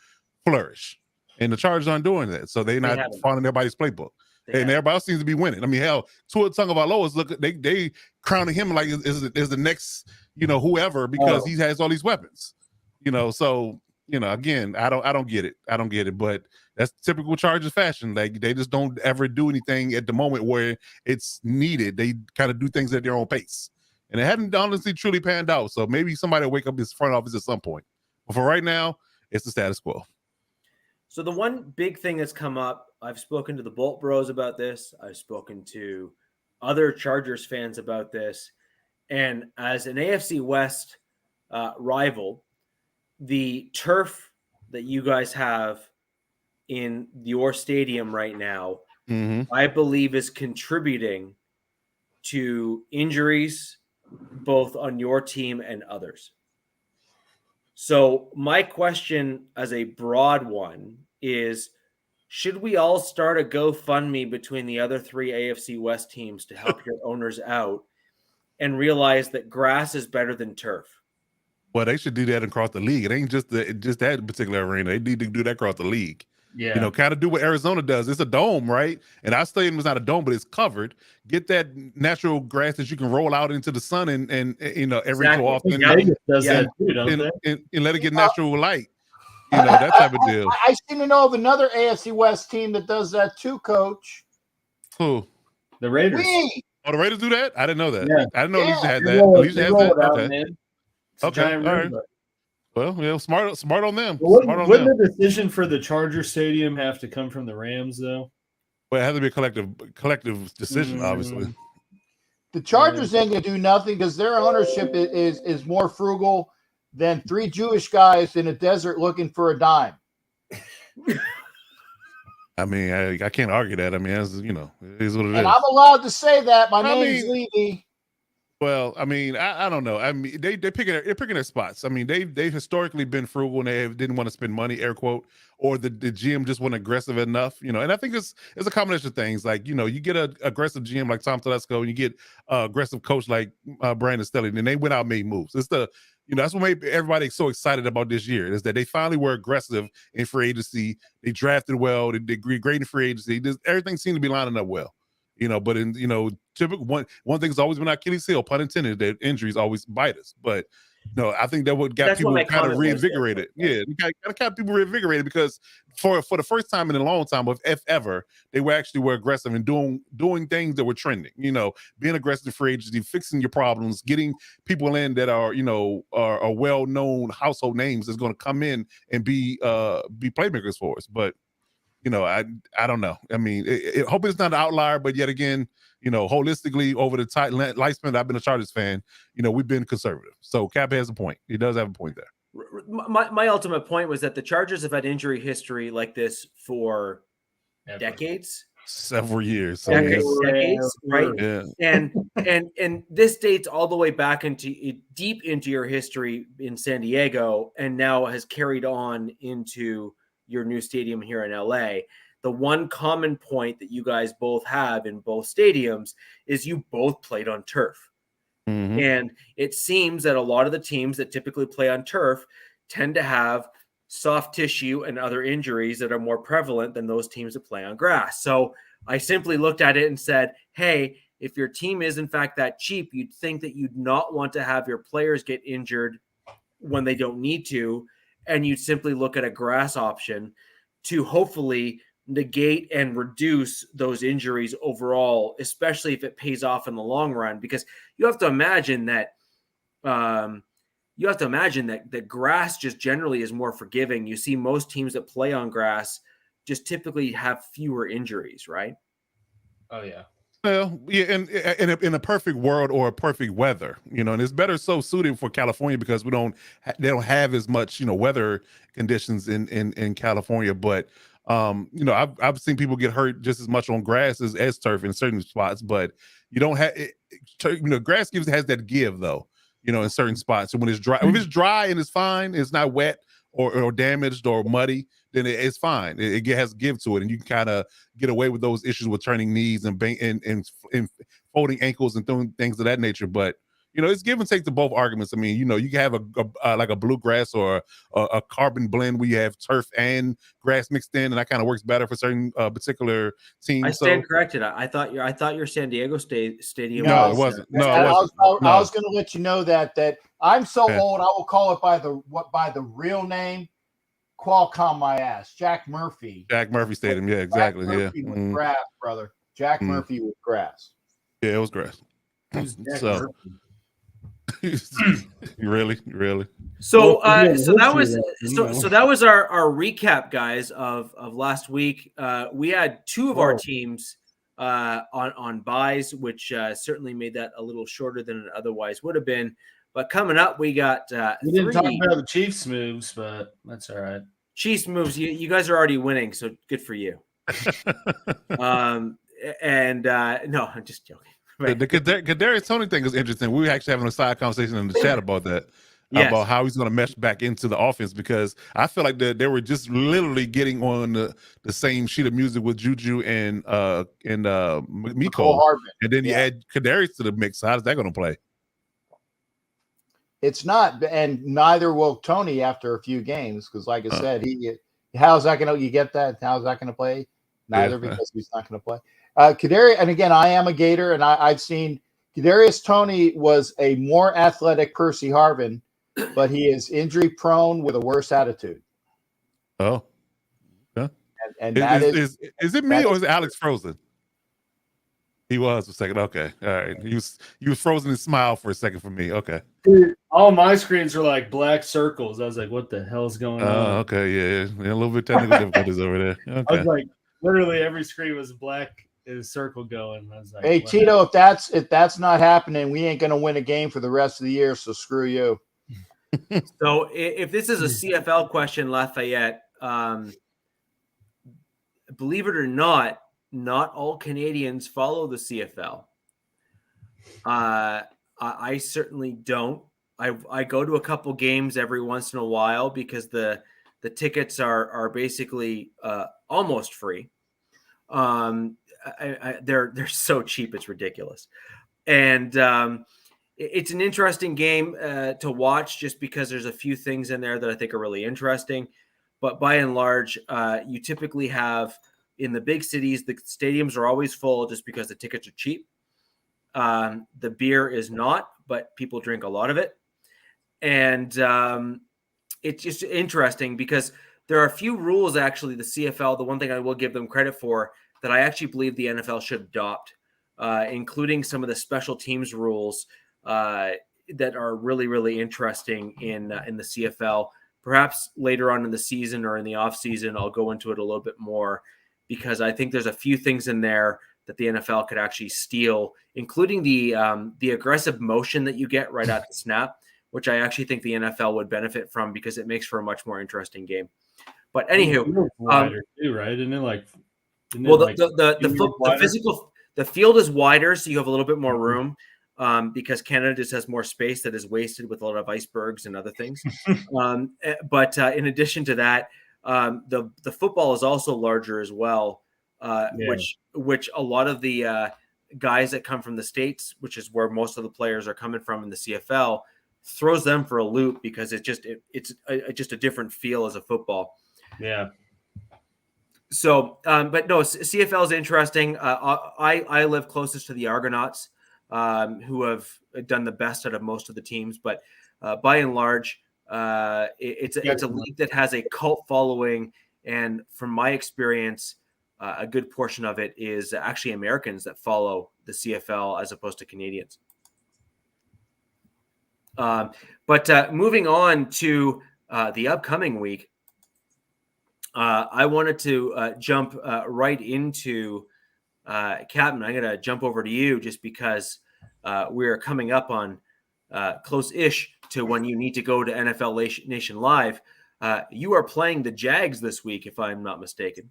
flourish. And the Chargers aren't doing that, so they're not following everybody's playbook. And everybody else seems to be winning. I mean, hell, Tua Tagovailoa, look, they crowning him like is the next, whoever, because he has all these weapons. So again, I don't get it. I don't get it. But that's typical Chargers fashion. Like, they just don't ever do anything at the moment where it's needed. They kind of do things at their own pace, and it hadn't honestly truly panned out. So maybe somebody will wake up his front office at some point. But for right now, it's the status quo. So the one big thing that's come up, I've spoken to the Bolt Bros about this. I've spoken to other Chargers fans about this. And as an AFC West rival, the turf that you guys have in your stadium right now, I believe is contributing to injuries both on your team and others. So my question, as a broad one, is, should we all start a GoFundMe between the other 3 AFC West teams to help your owners out and realize that grass is better than turf? Well, they should do that across the league. It ain't just that particular arena. They need to do that across the league. Yeah. Kind of do what Arizona does. It's a dome, right? And our stadium is not a dome, but it's covered. Get that natural grass that you can roll out into the sun and every so often. Does that too, don't they? And let it get natural light. That type of deal. I seem to know of another AFC West team that does that too, Coach. Who? The Raiders. Oh, the Raiders do that? I didn't know that. Yeah. I didn't know Alicia had that. Alicia has that? Okay. Okay. All right. Well, smart on them. Wouldn't the decision for the Charger Stadium have to come from the Rams, though? Well, it has to be a collective decision, obviously. The Chargers ain't gonna do nothing because their ownership is more frugal than 3 Jewish guys in a desert looking for a dime. I mean, I can't argue that. I mean, as it is what it is. And I'm allowed to say that. My name's Levy. Well, I mean, I don't know. I mean, they're picking their spots. I mean, they've historically been frugal and they didn't want to spend money, air quote, or the GM just wasn't aggressive enough, you know. And I think it's a combination of things. Like, you know, you get an aggressive GM like Tom Telesco, and you get an aggressive coach like Brandon Staley, and they went out and made moves. It's the, you know, that's what made everybody so excited about this year, is that they finally were aggressive in free agency. They drafted well. They did great in free agency. Everything seemed to be lining up well. You know, but in, you know, typical one thing has always been Achilles heel, pun intended, that injuries always bite us. But no, I think that what got That's people what my kind of comment was there. reinvigorated. Yeah, it got people reinvigorated because for the first time in a long time, if ever, they were aggressive and doing things that were trending. You know, being aggressive in free agency, fixing your problems, getting people in that are, you know, are well known household names that's going to come in and be playmakers for us. But you know, I don't know. I mean, hope it's not an outlier, but yet again, you know, holistically over the lifespan, I've been a Chargers fan. You know, we've been conservative. So Cap has a point. He does have a point there. My ultimate point was that the Chargers have had injury history like this for decades. Several years. So Decades, right? Yeah. And this dates all the way back deep into your history in San Diego, and now has carried on into your new stadium here in LA. The one common point that you guys both have in both stadiums is you both played on turf. Mm-hmm. And it seems that a lot of the teams that typically play on turf tend to have soft tissue and other injuries that are more prevalent than those teams that play on grass. So I simply looked at it and said, hey, if your team is in fact that cheap, you'd think that you'd not want to have your players get injured when they don't need to. And you'd simply look at a grass option to hopefully negate and reduce those injuries overall, especially if it pays off in the long run. Because you have to imagine that the grass just generally is more forgiving. You see most teams that play on grass just typically have fewer injuries, right? Oh yeah. Well, yeah, and in a perfect world or a perfect weather, you know, and it's better so suited for California because they don't have as much, you know, weather conditions in California. But you know, I've seen people get hurt just as much on grass as turf in certain spots, but you don't have, you know, grass has that give though, you know, in certain spots. So when it's dry, if it's dry and it's fine, it's not wet or damaged or muddy, then it's fine. It has give to it, and you can kind of get away with those issues with turning knees and folding ankles and doing things of that nature. But you know, it's give and take to both arguments. I mean, you know, you can have like a bluegrass or a carbon blend where you have turf and grass mixed in, and that kind of works better for certain particular teams. I stand corrected. I thought your San Diego stadium. No, it wasn't. No, I it wasn't. I was going to let you know that I'm so old. I will call it by the real name. Qualcomm my ass. Jack Murphy. Jack Murphy Stadium. Yeah, exactly. Jack Murphy with grass, brother. Jack Murphy with grass. Yeah, it was grass. So. Really? So that was our recap, guys, of last week. We had two of our teams on buys, which certainly made that a little shorter than it otherwise would have been. But coming up, we got we didn't talk about the Chiefs moves, but that's all right. Chiefs moves. You guys are already winning, so good for you. No, I'm just joking. Right. The Kadarius Toney thing is interesting. We were actually having a side conversation in the chat about that, about how he's going to mesh back into the offense, because I feel like they were just literally getting on the same sheet of music with Juju and Miko, and then you add Kadarius to the mix. How is that going to play? It's not, and neither will Tony after a few games, because, like I said, how's that going to? You get that? How's that going to play? Neither, because he's not going to play. Kadarius, and again, I am a Gator, and I've seen Kadarius Toney was a more athletic Percy Harvin, but he is injury prone with a worse attitude. Oh, yeah. And is it me or is it Alex frozen? He was a second. Okay, all right. He was frozen and smiled for a second for me. Okay. Dude, all my screens are like black circles. I was like, "What the hell's going on?" Oh, okay, yeah, a little bit technical difficulties over there. Okay. I was like, literally every screen was black. Is circle going. I was like, hey, Tito, if that's not happening, we ain't gonna win a game for the rest of the year. So screw you. So if this is a CFL question, Lafayette, believe it or not all Canadians follow the CFL. I I certainly don't. I go to a couple games every once in a while because the tickets are basically almost free. They're so cheap, it's ridiculous. And it's an interesting game to watch just because there's a few things in there that I think are really interesting. But by and large, you typically have in the big cities, the stadiums are always full just because the tickets are cheap. The beer is not, but people drink a lot of it. And it's just interesting because there are a few rules, actually, the CFL, the one thing I will give them credit for, that I actually believe the NFL should adopt, including some of the special teams rules that are really, really interesting in the CFL. Perhaps later on in the season or in the off season, I'll go into it a little bit more because I think there's a few things in there that the NFL could actually steal, including the aggressive motion that you get right at the snap, which I actually think the NFL would benefit from because it makes for a much more interesting game. But anywho, wider too, right? Isn't it like? The field is wider, so you have a little bit more room because Canada just has more space that is wasted with a lot of icebergs and other things. But in addition to that, the football is also larger as well, which a lot of the guys that come from the States, which is where most of the players are coming from in the CFL, throws them for a loop because it's just a different feel as a football. Yeah. So, but no, CFL is interesting. I live closest to the Argonauts, who have done the best out of most of the teams. But by and large, it's a league that has a cult following. And from my experience, a good portion of it is actually Americans that follow the CFL as opposed to Canadians. But moving on to the upcoming week, I wanted to jump right into Capt. I'm going to jump over to you just because we're coming up on close-ish to when you need to go to NFL Nation Live. You are playing the Jags this week, if I'm not mistaken.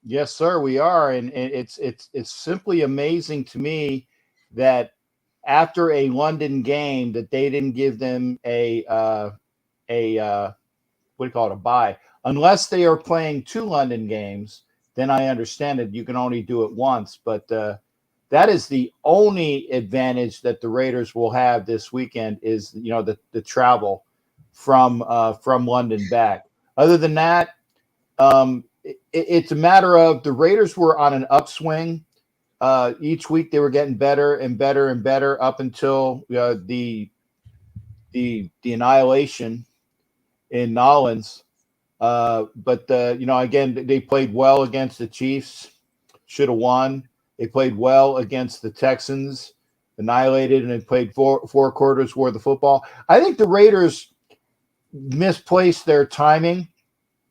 Yes, sir, we are, and it's simply amazing to me that after a London game that they didn't give them a bye. Unless they are playing 2 London games, then I understand it. You can only do it once, but that is the only advantage that the Raiders will have this weekend is the travel from London back. Other than that, it's a matter of the Raiders were on an upswing. Each week they were getting better and better and better up until the annihilation in Nolens. But again, they played well against the Chiefs, should have won. They played well against the Texans, annihilated, and they played four quarters worth of football. I think the Raiders misplaced their timing,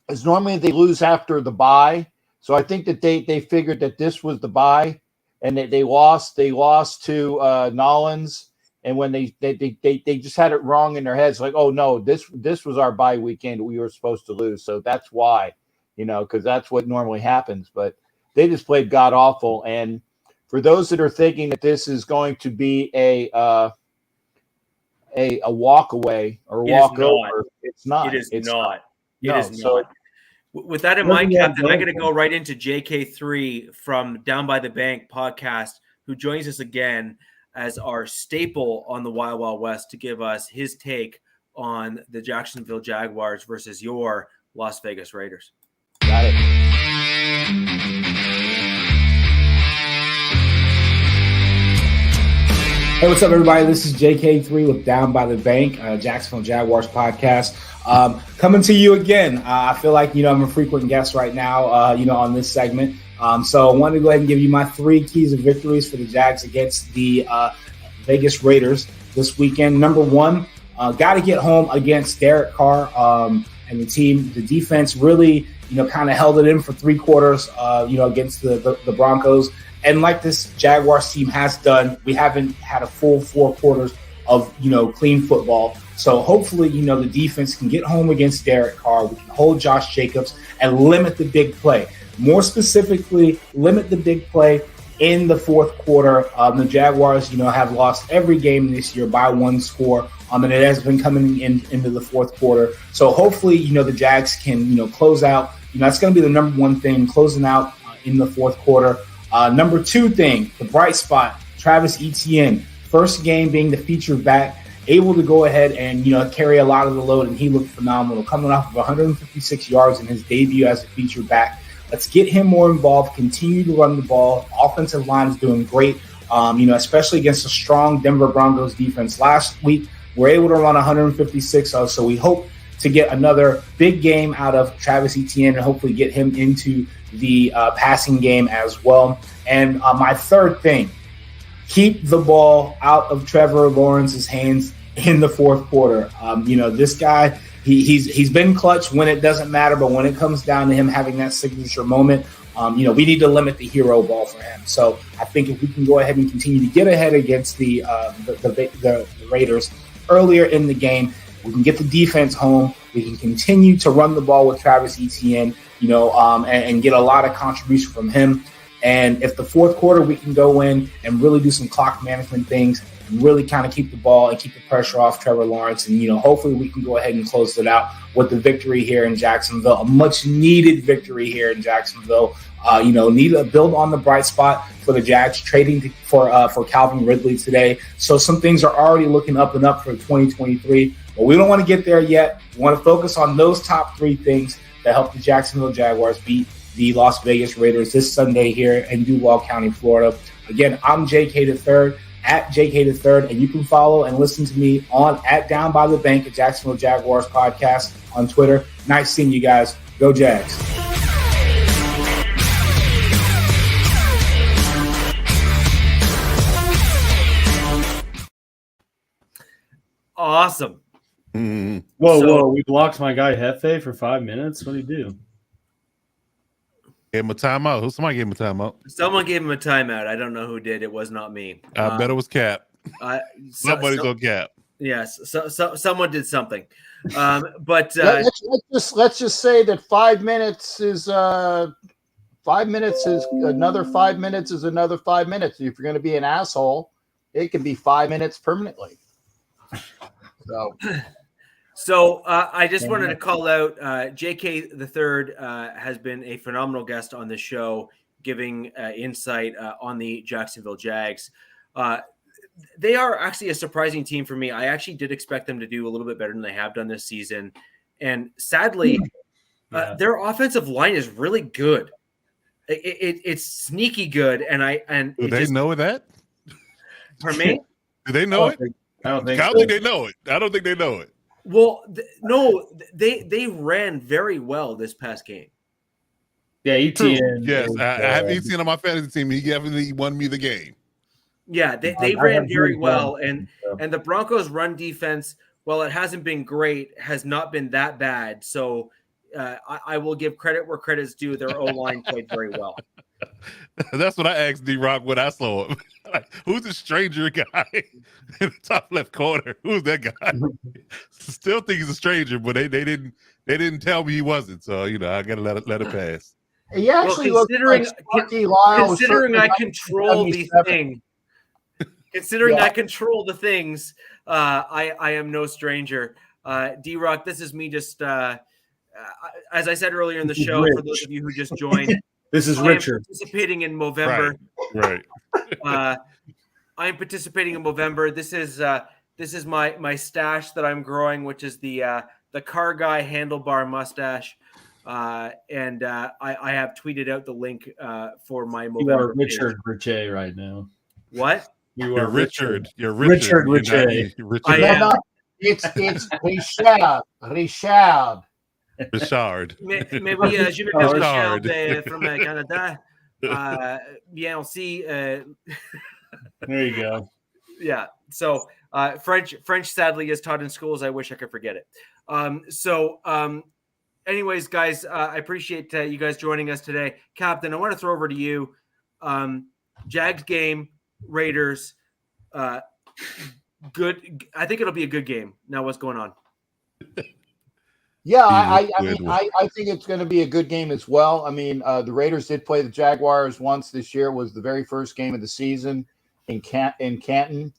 as normally they lose after the bye. So I think that they figured that this was the bye, and they lost to Nolens. And when they just had it wrong in their heads, like, oh no, this was our bye weekend we were supposed to lose, so that's why, because that's what normally happens. But they just played god awful. And for those that are thinking that this is going to be a walk away or walk over, it's not. It is not. So, with that in mind, Captain, I'm going to go right into JK3 from Down by the Bank podcast, who joins us again as our staple on the Wild Wild West to give us his take on the Jacksonville Jaguars versus your Las Vegas Raiders. Got it. Hey, what's up, everybody? This is JK3 with Down by the Bank, Jacksonville Jaguars podcast. Coming to you again. I feel like, I'm a frequent guest right now, on this segment. So I wanted to go ahead and give you my 3 keys of victories for the Jags against the Vegas Raiders this weekend. Number 1, got to get home against Derek Carr and the team. The defense really, kind of held it in for 3 quarters, against the Broncos. And like this Jaguars team has done, we haven't had a full 4 quarters of, clean football. So hopefully, the defense can get home against Derek Carr. We can hold Josh Jacobs and limit the big play. More specifically, limit the big play in the fourth quarter. The Jaguars, have lost every game this year by one score. And it has been coming into the fourth quarter. So hopefully, the Jags can, close out. That's going to be the number one thing, closing out in the fourth quarter. Number two thing, the bright spot, Travis Etienne, first game being the featured back, able to go ahead and, carry a lot of the load, and he looked phenomenal, coming off of 156 yards in his debut as a featured back. Let's get him more involved, continue to run the ball. Offensive line is doing great, especially against a strong Denver Broncos defense. Last week, we're able to run 156, so we hope to get another big game out of Travis Etienne and hopefully get him into the passing game as well. And my third thing, keep the ball out of Trevor Lawrence's hands in the fourth quarter. This guy, he's been clutch when it doesn't matter, but when it comes down to him having that signature moment, we need to limit the hero ball for him. So I think if we can go ahead and continue to get ahead against the Raiders earlier in the game, we can get the defense home. We can continue to run the ball with Travis Etienne, and get a lot of contribution from him. And if the fourth quarter we can go in and really do some clock management things and really kind of keep the ball and keep the pressure off Trevor Lawrence, and hopefully we can go ahead and close it out with the victory here in Jacksonville, a much needed victory here in Jacksonville. Need to build on the bright spot for the Jags, trading for Calvin Ridley today. So some things are already looking up and up for 2023, but we don't want to get there yet. We want to focus on those top three things that help the Jacksonville Jaguars beat the Las Vegas Raiders this Sunday here in Duval County, Florida. Again, I'm JK the Third at JK the Third, and you can follow and listen to me on at Down by the Bank, a Jacksonville Jaguars podcast on Twitter. Nice seeing you guys. Go Jags. Awesome. Mm-hmm. Whoa! We blocked my guy Hefe for 5 minutes. What did he do? Gave him a timeout. Somebody gave him a timeout. Someone gave him a timeout. I don't know who did. It was not me. I bet it was Cap. Somebody's on Cap. Yes. So someone did something. But let's just say that 5 minutes is 5 minutes is another 5 minutes is another 5 minutes. If you're going to be an asshole, it can be 5 minutes permanently. So I just wanted to call out JK the Third has been a phenomenal guest on the show, giving insight on the Jacksonville Jags. They are actually a surprising team for me. I actually did expect them to do a little bit better than they have done this season, and sadly, their offensive line is really good. It's sneaky good, and do they know that? For me, do they know it? I don't think they know it. I don't think they know it. Well, no, they ran very well this past game. Yeah, Etienne. Yes, I have Etienne on my fantasy team. He definitely won me the game. Yeah, they ran very well, and the Broncos' run defense, while it hasn't been great, has not been that bad. So I will give credit where credit's due. Their O-line played very well. That's what I asked D-Rock when I saw him. Like, who's the stranger guy in the top left corner? Who's that guy? Still think he's a stranger, but they didn't tell me he wasn't. So I gotta let it pass. He actually considering I control the thing. Considering I control the things, I am no stranger. D-Rock, this is me just as I said earlier in the show, for those of you who just joined. This is Richard. Participating in Movember. Right. I am participating in Movember. This is my stash that I'm growing, which is the car guy handlebar mustache. And I have tweeted out the link for my Movember. You are RichiRichEh right now. What? You're Richard. You're RichiRichEh. I am. It's Richard. Richard. Mais oui, je m'appelle Richard from Canada. Bien aussi. There you go. Yeah. So French sadly is taught in schools. I wish I could forget it. Anyways, guys, I appreciate you guys joining us today. Captain, I want to throw over to you. Jags game, Raiders. Good. I think it'll be a good game. Now, what's going on? Yeah, He I think it's going to be a good game as well. I mean, the Raiders did play the Jaguars once this year. It was the very first game of the season in Canton.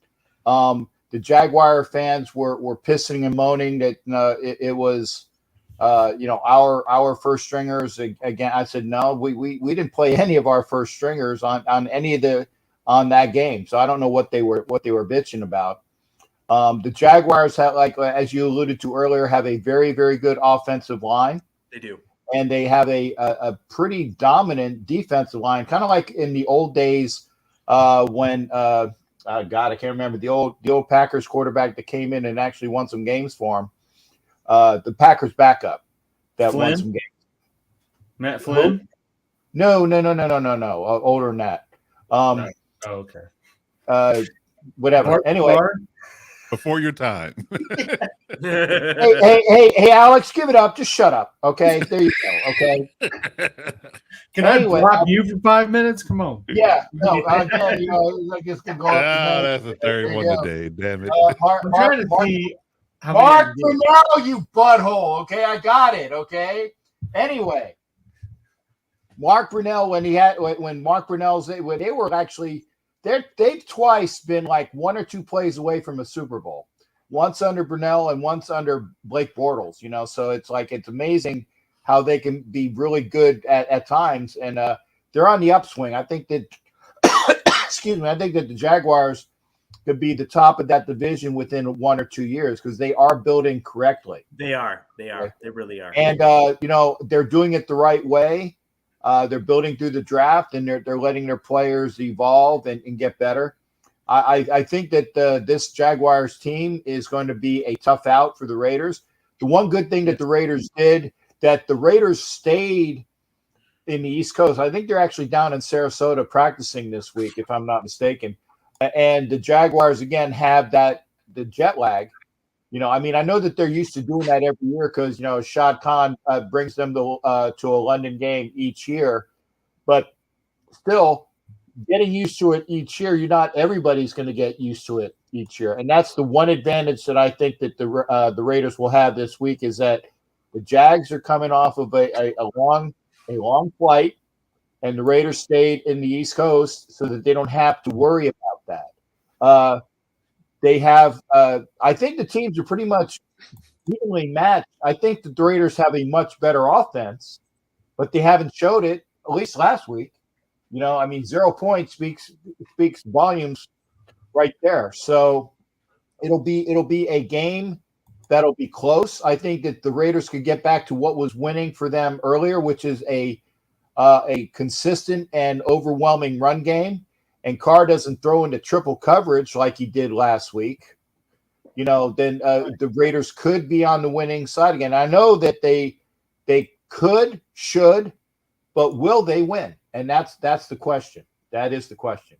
The Jaguar fans were pissing and moaning that it was, our first stringers. Again, I said no, we didn't play any of our first stringers on any of on that game. So I don't know what they were bitching about. The Jaguars have, like as you alluded to earlier, have a very, very good offensive line. They do, and they have a pretty dominant defensive line, kind of like in the old days when God, I can't remember the old Packers quarterback that came in and actually won some games for him. The Packers backup that won some games. Matt Flynn? No. Older than that. Okay. Whatever. Mark Anyway. Clark? Before your time. hey, Alex, give it up. Just shut up. Okay. There you go. Okay. Can I block you for 5 minutes? Come on. Yeah. No, I guess can go up. That's the third one today. Damn it. Mark Brunell, you butthole. Okay. I got it. Okay. Anyway, Mark Brunell, when Mark Brunell's, they were actually, they've twice been like 1 or 2 plays away from a Super Bowl, once under Brunell and once under Blake Bortles, so it's amazing how they can be really good at times. And they're on the upswing. I think that, I think that the Jaguars could be the top of that division within 1 or 2 years because they are building correctly. They are. They really are. And, they're doing it the right way. They're building through the draft, and they're letting their players evolve and get better. I think that this Jaguars team is going to be a tough out for the Raiders. The one good thing that the Raiders did, that the Raiders stayed in the East Coast. I think they're actually down in Sarasota practicing this week, if I'm not mistaken. And the Jaguars, again, have the jet lag. I know that they're used to doing that every year because, Shad Khan brings them to a London game each year. But still, getting used to it each year, everybody's going to get used to it each year. And that's the one advantage that I think that the Raiders will have this week is that the Jags are coming off of a long flight, and the Raiders stayed in the East Coast so that they don't have to worry about that. They have, I think the teams are pretty much evenly matched. I think the Raiders have a much better offense, but they haven't showed it, at least last week. 0 points speaks volumes right there. So it'll be a game that'll be close. I think that the Raiders could get back to what was winning for them earlier, which is a consistent and overwhelming run game. And Carr doesn't throw into triple coverage like he did last week, then the Raiders could be on the winning side again. I know that they should, but will they win? And that's the question. That is the question.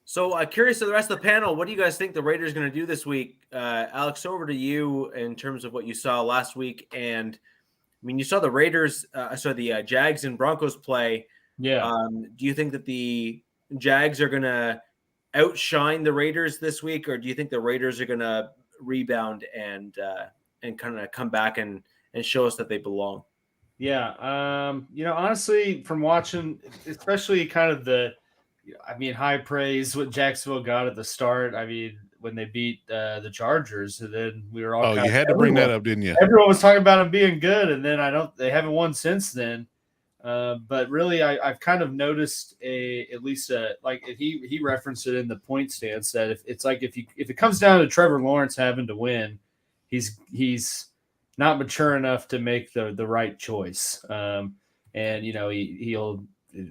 So curious to the rest of the panel, what do you guys think the Raiders are going to do this week? Alex, over to you in terms of what you saw last week. And you saw the Raiders, the Jags and Broncos play. Yeah. Do you think that the Jags are going to outshine the Raiders this week, or do you think the Raiders are going to rebound and kind of come back and show us that they belong? Yeah. Honestly, from watching, especially kind of high praise what Jacksonville got at the start. When they beat the Chargers, and then we were all. Oh, you had to bring that up, didn't you? Everyone was talking about them being good, and then they haven't won since then. But really, I've kind of noticed he referenced it in the point stance that if it comes down to Trevor Lawrence having to win, he's not mature enough to make the right choice. He'll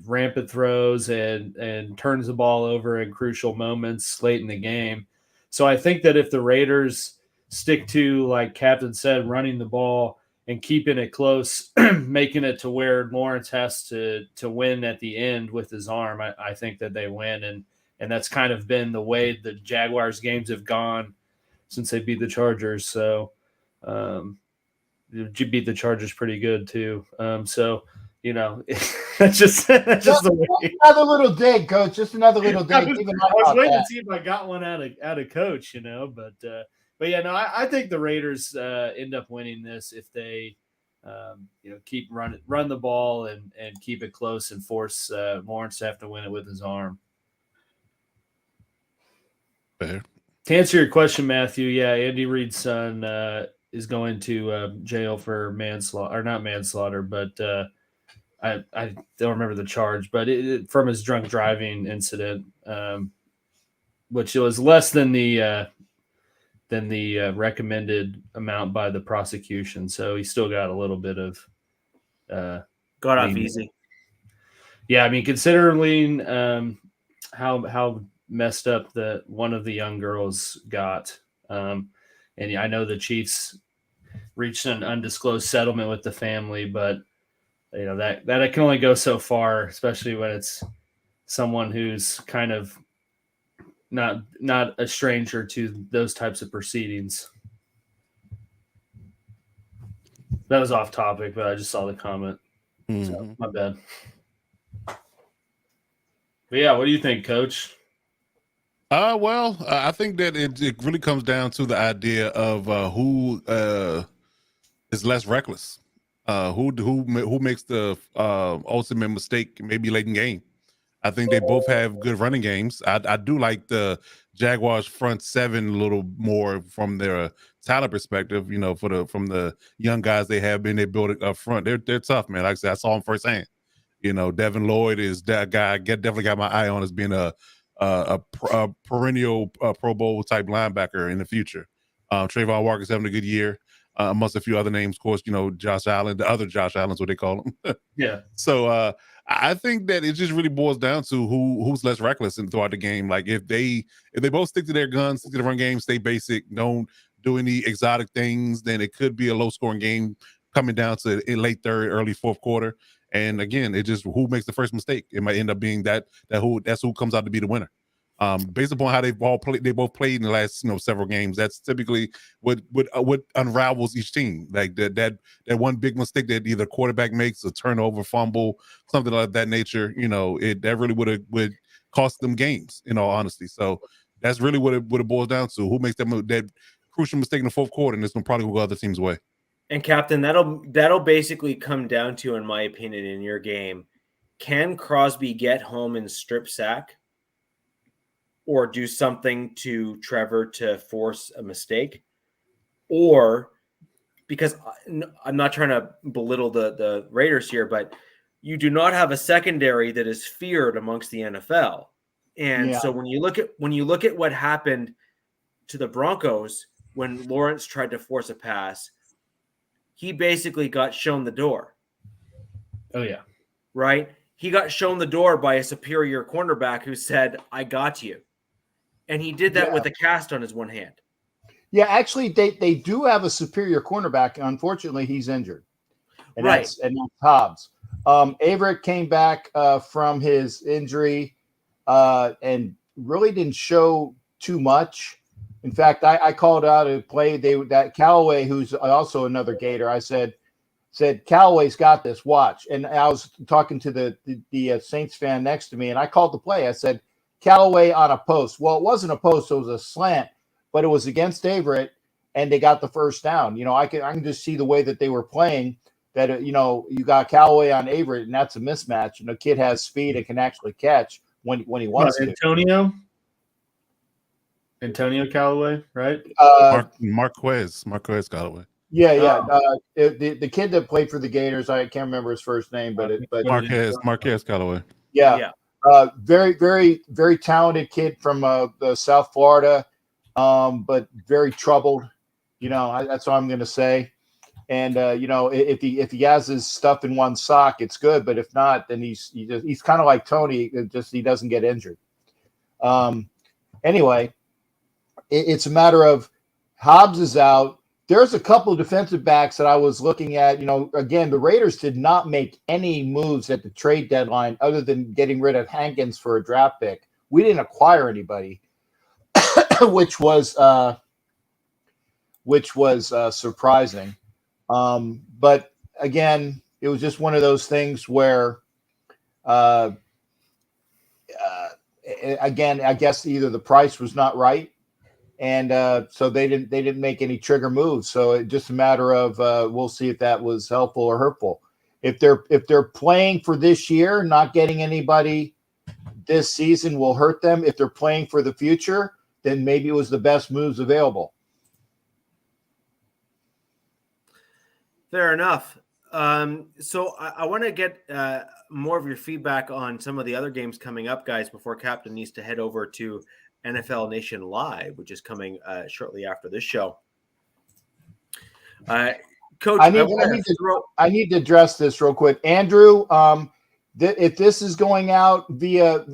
rampant throws and turns the ball over in crucial moments late in the game. So I think that if the Raiders stick to, like Captain said, running the ball and keeping it close, making it to where Lawrence has to win at the end with his arm, I think that they win. And that's kind of been the way the Jaguars games have gone since they beat the Chargers. So you beat the Chargers pretty good too. That's just the way. Another little dig, Coach. Just another little dig. I was waiting to see if I got one out of Coach, but But yeah, no, I think the Raiders end up winning this if they, keep run the ball and keep it close and force Lawrence to have to win it with his arm. Fair. To answer your question, Matthew, yeah, Andy Reid's son is going to jail for manslaughter, or not manslaughter, but I don't remember the charge, but from his drunk driving incident, which was less than the recommended amount by the prosecution. So he still got a little bit of got off easy. Yeah, I mean, considering how messed up that one of the young girls got, and I know the Chiefs reached an undisclosed settlement with the family, but that it can only go so far, especially when it's someone who's kind of not a stranger to those types of proceedings. That was off topic, but I just saw the comment. So, my bad. But yeah, what do you think, Coach? I think that it really comes down to the idea of who is less reckless, who makes the ultimate mistake, maybe late in game. I think they both have good running games. I do like the Jaguars front seven a little more from their talent perspective. From the young guys they have been, they built it up front. They're tough, man. Like I said, I saw them firsthand. Devin Lloyd is that guy. Definitely got my eye on as being a perennial Pro Bowl type linebacker in the future. Trayvon Walker's having a good year. Amongst a few other names, of course, Josh Allen, the other Josh Allen's what they call him. Yeah. So I think that it just really boils down to who's less reckless throughout the game. Like if they both stick to their guns, stick to the run game, stay basic, don't do any exotic things, then it could be a low scoring game coming down to late third, early fourth quarter. And again, it just who makes the first mistake. It might end up being that's who comes out to be the winner. Based upon how they both played in the last several games, that's typically what unravels each team. Like that one big mistake that either quarterback makes, a turnover, fumble, something like that nature. That really would cost them games. In all honesty, so that's really what it boils down to. Who makes that crucial mistake in the fourth quarter, and it's going to probably go other teams' way. And Captain, that'll basically come down to, in my opinion, in your game, can Crosby get home and strip sack? Or do something to Trevor to force a mistake, or because I'm not trying to belittle the Raiders here, but you do not have a secondary that is feared amongst the NFL. And so when you look at what happened to the Broncos when Lawrence tried to force a pass, he basically got shown the door. Oh yeah, right. He got shown the door by a superior cornerback who said, "I got you." And he did that with a cast on his one hand. Yeah, actually, they do have a superior cornerback. Unfortunately, he's injured. And that's Hobbs. Averett came back from his injury and really didn't show too much. In fact, I called out a play that Callaway, who's also another Gator, I said Callaway's got this. Watch. And I was talking to the Saints fan next to me, and I called the play. I said, Callaway on a post. Well, it wasn't a post, it was a slant, but it was against Averett, and they got the first down. I can just see the way that they were playing that, you got Callaway on Averett, and that's a mismatch. And the kid has speed and can actually catch when he wants to. Antonio Callaway, right? Marquez Callaway. Yeah. The kid that played for the Gators, I can't remember his first name, but Marquez Callaway. Yeah. Very, very, very talented kid from South Florida, but very troubled. That's what I'm going to say. And if he has his stuff in one sock, it's good. But if not, then he's kind of like Tony. He doesn't get injured. Anyway, it's a matter of Hobbs is out. There's a couple of defensive backs that I was looking at. Again, the Raiders did not make any moves at the trade deadline other than getting rid of Hankins for a draft pick. We didn't acquire anybody, which was surprising. But again, it was just one of those things where, again, I guess either the price was not right, and so they didn't make any trigger moves. So it's just a matter of we'll see if that was helpful or hurtful. If they're playing for this year, not getting anybody this season will hurt them. If they're playing for the future, then maybe it was the best moves available. Fair enough. So I want to get more of your feedback on some of the other games coming up, guys, before Captain needs to head over to NFL Nation Live, which is coming shortly after this show. Coach, I need to address this real quick. Andrew, if this is going out via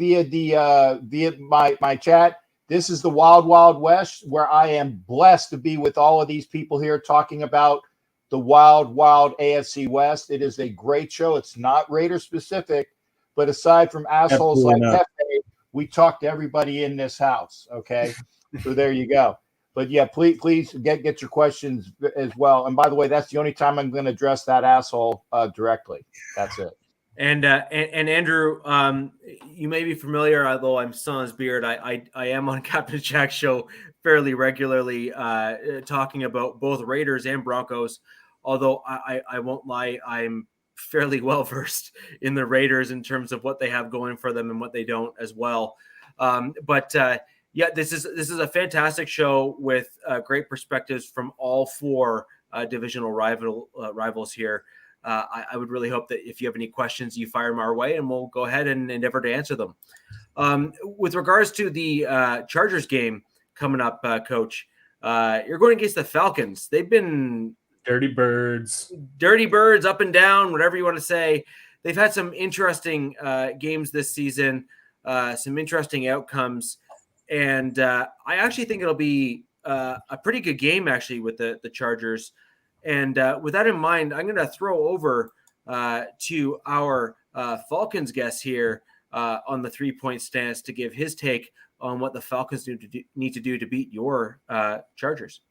my chat, this is the Wild Wild West, where I am blessed to be with all of these people here talking about the Wild AFC West. It is a great show. It's not Raider specific, but aside from assholes like Pepe, we talk to everybody in this house. Okay, so there you go. But yeah, please get your questions as well. And by the way, that's the only time I'm going to address that asshole directly. That's it. And Andrew, you may be familiar, although I'm still on his beard. I am on Captain Jack's show fairly regularly, talking about both Raiders and Broncos. Although I won't lie, I'm fairly well versed in the Raiders in terms of what they have going for them and what they don't as well. Yeah, this is a fantastic show with great perspectives from all four divisional rivals here. I would really hope that if you have any questions, you fire them our way, and we'll go ahead and endeavor to answer them. With regards to the Chargers game coming up, Coach, you're going against the Falcons. They've been dirty birds up and down, whatever you want to say. They've had some interesting games this season, some interesting outcomes. And I actually think it'll be a pretty good game, actually, with the Chargers. And with that in mind, I'm going to throw over to our Falcons guest here on the 3-point stance to give his take on what the Falcons need to do to beat your Chargers.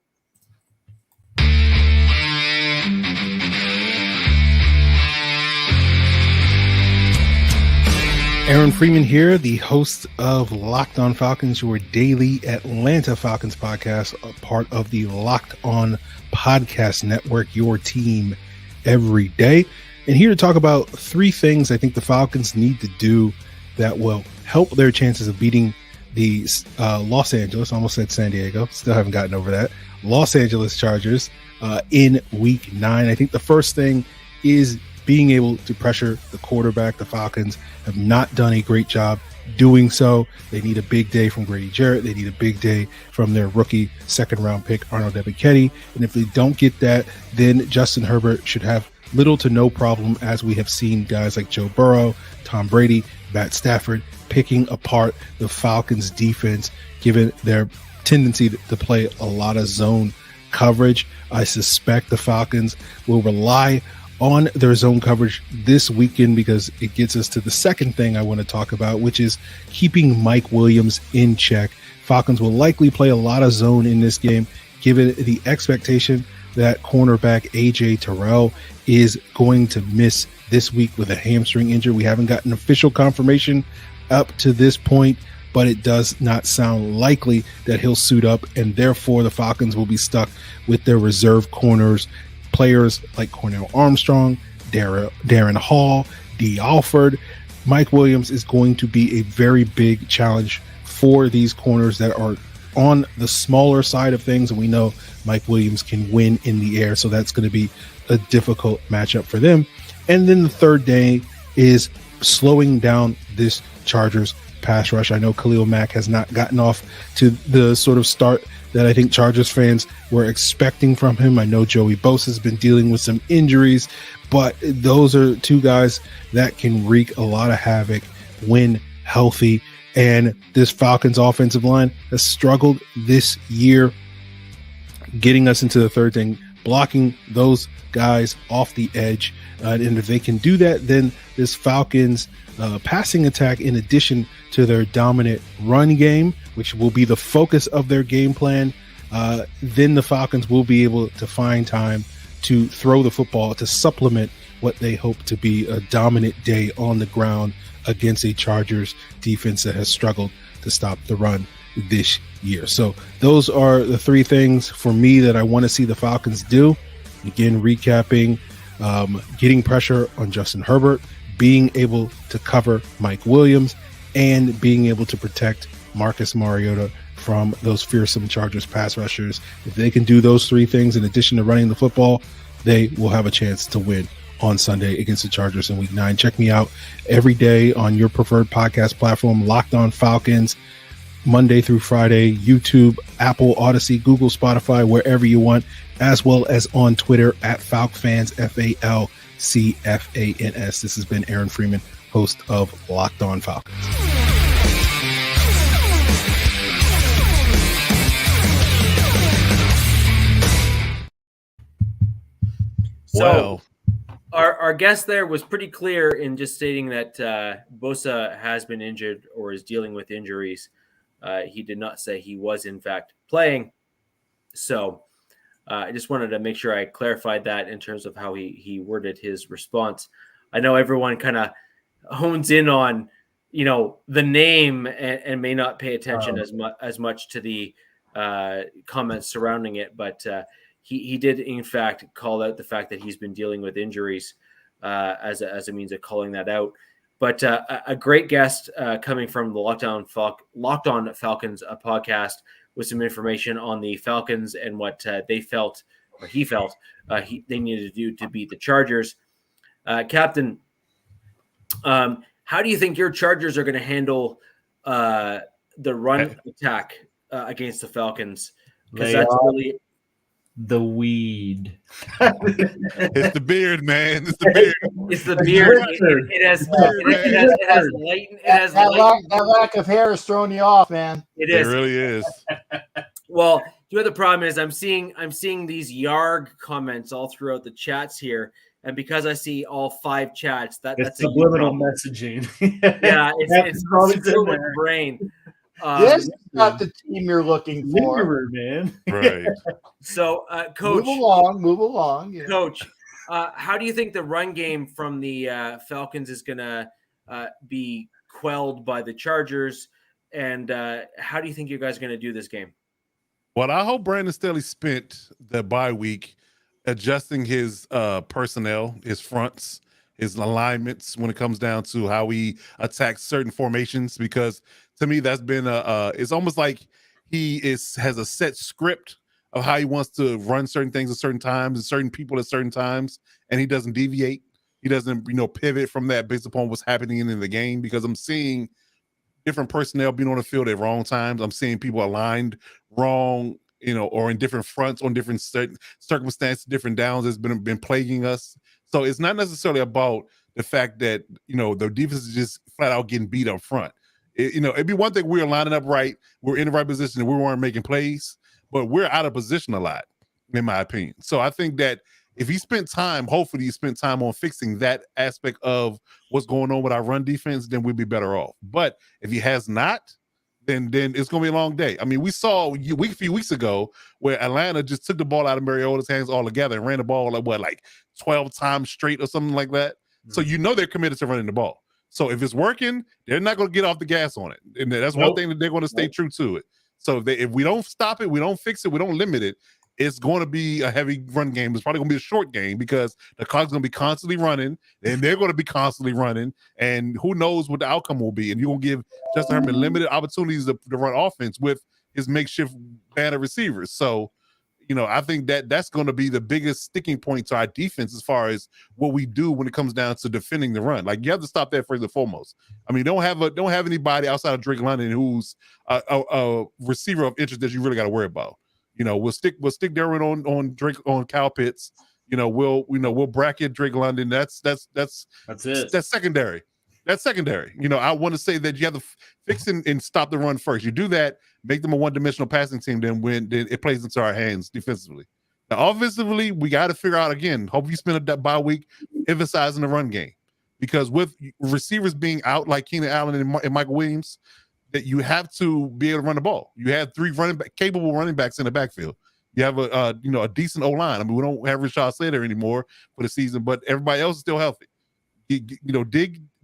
Aaron Freeman here, the host of Locked On Falcons, your daily Atlanta Falcons podcast, a part of the Locked On Podcast Network, your team every day. And here to talk about 3 things I think the Falcons need to do that will help their chances of beating the Los Angeles, almost said San Diego, still haven't gotten over that, Los Angeles Chargers in Week 9. I think the first thing is being able to pressure the quarterback. The Falcons have not done a great job doing so. They need a big day from Grady Jarrett. They need a big day from their rookie second-round pick, Arnold Ebiketie. And if they don't get that, then Justin Herbert should have little to no problem, as we have seen guys like Joe Burrow, Tom Brady, Matt Stafford picking apart the Falcons' defense, given their tendency to play a lot of zone coverage. I suspect the Falcons will rely on their zone coverage this weekend, because it gets us to the second thing I want to talk about, which is keeping Mike Williams in check. Falcons will likely play a lot of zone in this game, given the expectation that cornerback AJ Terrell is going to miss this week with a hamstring injury. We haven't gotten official confirmation up to this point, but it does not sound likely that he'll suit up, and therefore the Falcons will be stuck with their reserve corners, players like Cornell Armstrong, Darren Hall, D. Alford. Mike Williams is going to be a very big challenge for these corners that are on the smaller side of things, and we know Mike Williams can win in the air, so that's going to be a difficult matchup for them. And then the third day is slowing down this Chargers pass rush. I know Khalil Mack has not gotten off to the sort of start that I think Chargers fans were expecting from him. I know Joey Bosa has been dealing with some injuries, but those are 2 guys that can wreak a lot of havoc when healthy. And this Falcons offensive line has struggled this year, getting us into the third thing, blocking those guys off the edge. And if they can do that, then this Falcons passing attack, in addition to their dominant run game, which will be the focus of their game plan, then the Falcons will be able to find time to throw the football to supplement what they hope to be a dominant day on the ground against a Chargers defense that has struggled to stop the run. this year. So those are the three things for me that I want to see the Falcons do. Again, recapping, getting pressure on Justin Herbert, being able to cover Mike Williams, and being able to protect Marcus Mariota from those fearsome Chargers pass rushers. If they can do those three things in addition to running the football, they will have a chance to win on Sunday against the Chargers in Week 9. Check me out every day on your preferred podcast platform, Locked On Falcons, Monday through Friday, YouTube, Apple, Odyssey, Google, Spotify, wherever you want, as well as on Twitter at FalcFans, FalcFans. This has been Aaron Freeman, host of Locked On Falcons. So our guest there was pretty clear in just stating that Bosa has been injured or is dealing with injuries. He did not say he was in fact playing. So I just wanted to make sure I clarified that in terms of how he worded his response. I know everyone kind of hones in on, the name and may not pay attention as much to the comments surrounding it, but he did in fact call out the fact that he's been dealing with injuries as a means of calling that out. But a great guest coming from the Locked On Falcons podcast with some information on the Falcons and what they felt, or he felt, they needed to do to beat the Chargers. Captain, how do you think your Chargers are going to handle the run attack against the Falcons? Because that's really the weed. It's the beard, man. It's the beard. It's the beard. It has light. That lack of hair is throwing you off, man. It is. It really is. Well, the other problem is I'm seeing these Yarg comments all throughout the chats here, and because I see all 5 chats, that's subliminal messaging. Yeah, it's through my brain. This is not the team you're looking for, man. Right. So, Coach, move along. Yeah. Coach, how do you think the run game from the Falcons is going to be quelled by the Chargers? And how do you think you guys are going to do this game? Well, I hope Brandon Staley spent the bye week adjusting his personnel, his fronts, his alignments when it comes down to how he attacks certain formations, because to me that's been it's almost like he has a set script of how he wants to run certain things at certain times and certain people at certain times, and he doesn't deviate. He doesn't pivot from that based upon what's happening in the game, because I'm seeing different personnel being on the field at wrong times. I'm seeing people aligned wrong, or in different fronts on different circumstances, different downs that's been plaguing us. So it's not necessarily about the fact that, the defense is just flat out getting beat up front. It'd be one thing we're lining up right, we're in the right position, and we weren't making plays, but we're out of position a lot, in my opinion. So I think that if he spent time, hopefully he spent time on fixing that aspect of what's going on with our run defense, then we'd be better off. But if he has not, then it's going to be a long day. I mean, we saw a few weeks ago where Atlanta just took the ball out of Mariota's hands altogether and ran the ball like 12 times straight or something like that. So they're committed to running the ball. So if it's working, they're not going to get off the gas on it. And that's one thing that they're going to stay true to it. So if we don't stop it, we don't fix it, we don't limit it, it's going to be a heavy run game. It's probably going to be a short game because the clock's going to be constantly running, and they're going to be constantly running, and who knows what the outcome will be. And you're going to give Justin Herbert limited opportunities to run offense with his makeshift band of receivers. So, I think that's going to be the biggest sticking point to our defense as far as what we do when it comes down to defending the run. Like, you have to stop that first and foremost. I mean, don't have anybody outside of Drake London who's a receiver of interest that you really got to worry about. We'll stick Darren on Drake on Cal Pitts. We'll bracket Drake London. That's it. That's secondary. I want to say that you have to fix and stop the run first. You do that, make them a one-dimensional passing team, then it plays into our hands defensively. Now, offensively, we got to figure out again. Hope you spend a bye week emphasizing the run game, because with receivers being out like Keenan Allen and Michael Williams, that you have to be able to run the ball. You have 3 capable running backs in the backfield. You have a decent O-line. I mean, we don't have Rashad Slater anymore for the season, but everybody else is still healthy. Dig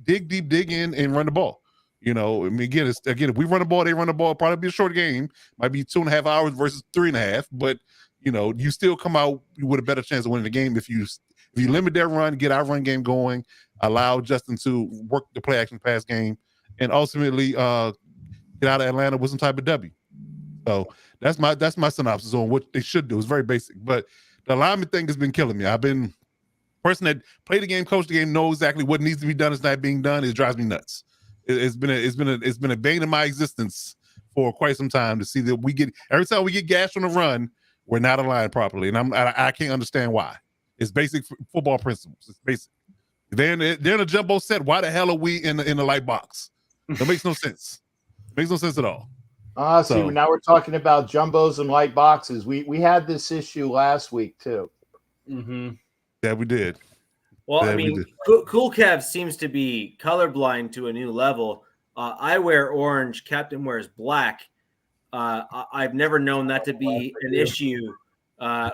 deep, dig in, and run the ball. You know, I mean, again, if we run the ball, they run the ball. Probably be a short game. Might be 2.5 hours versus 3.5. But you know, you still come out with a better chance of winning the game if you limit their run, get our run game going, allow Justin to work the play action pass game, and ultimately get out of Atlanta with some type of W. So that's my synopsis on what they should do. It's very basic, but the alignment thing has been killing me. I've been person that played the game, coached the game, know exactly what needs to be done is not being done. It drives me nuts. It's been a bane in my existence for quite some time to see that every time we get gashed on the run, we're not aligned properly, and I can't understand why. It's basic football principles. It's basic. They're in a jumbo set. Why the hell are we in the light box? That makes no sense. It makes no sense at all. See, now we're talking about jumbos and light boxes. We had this issue last week too. Mm-hmm. Yeah, we did. Well, I mean, Cool Cav seems to be colorblind to a new level. I wear orange. Captain wears black. I've never known that to be an issue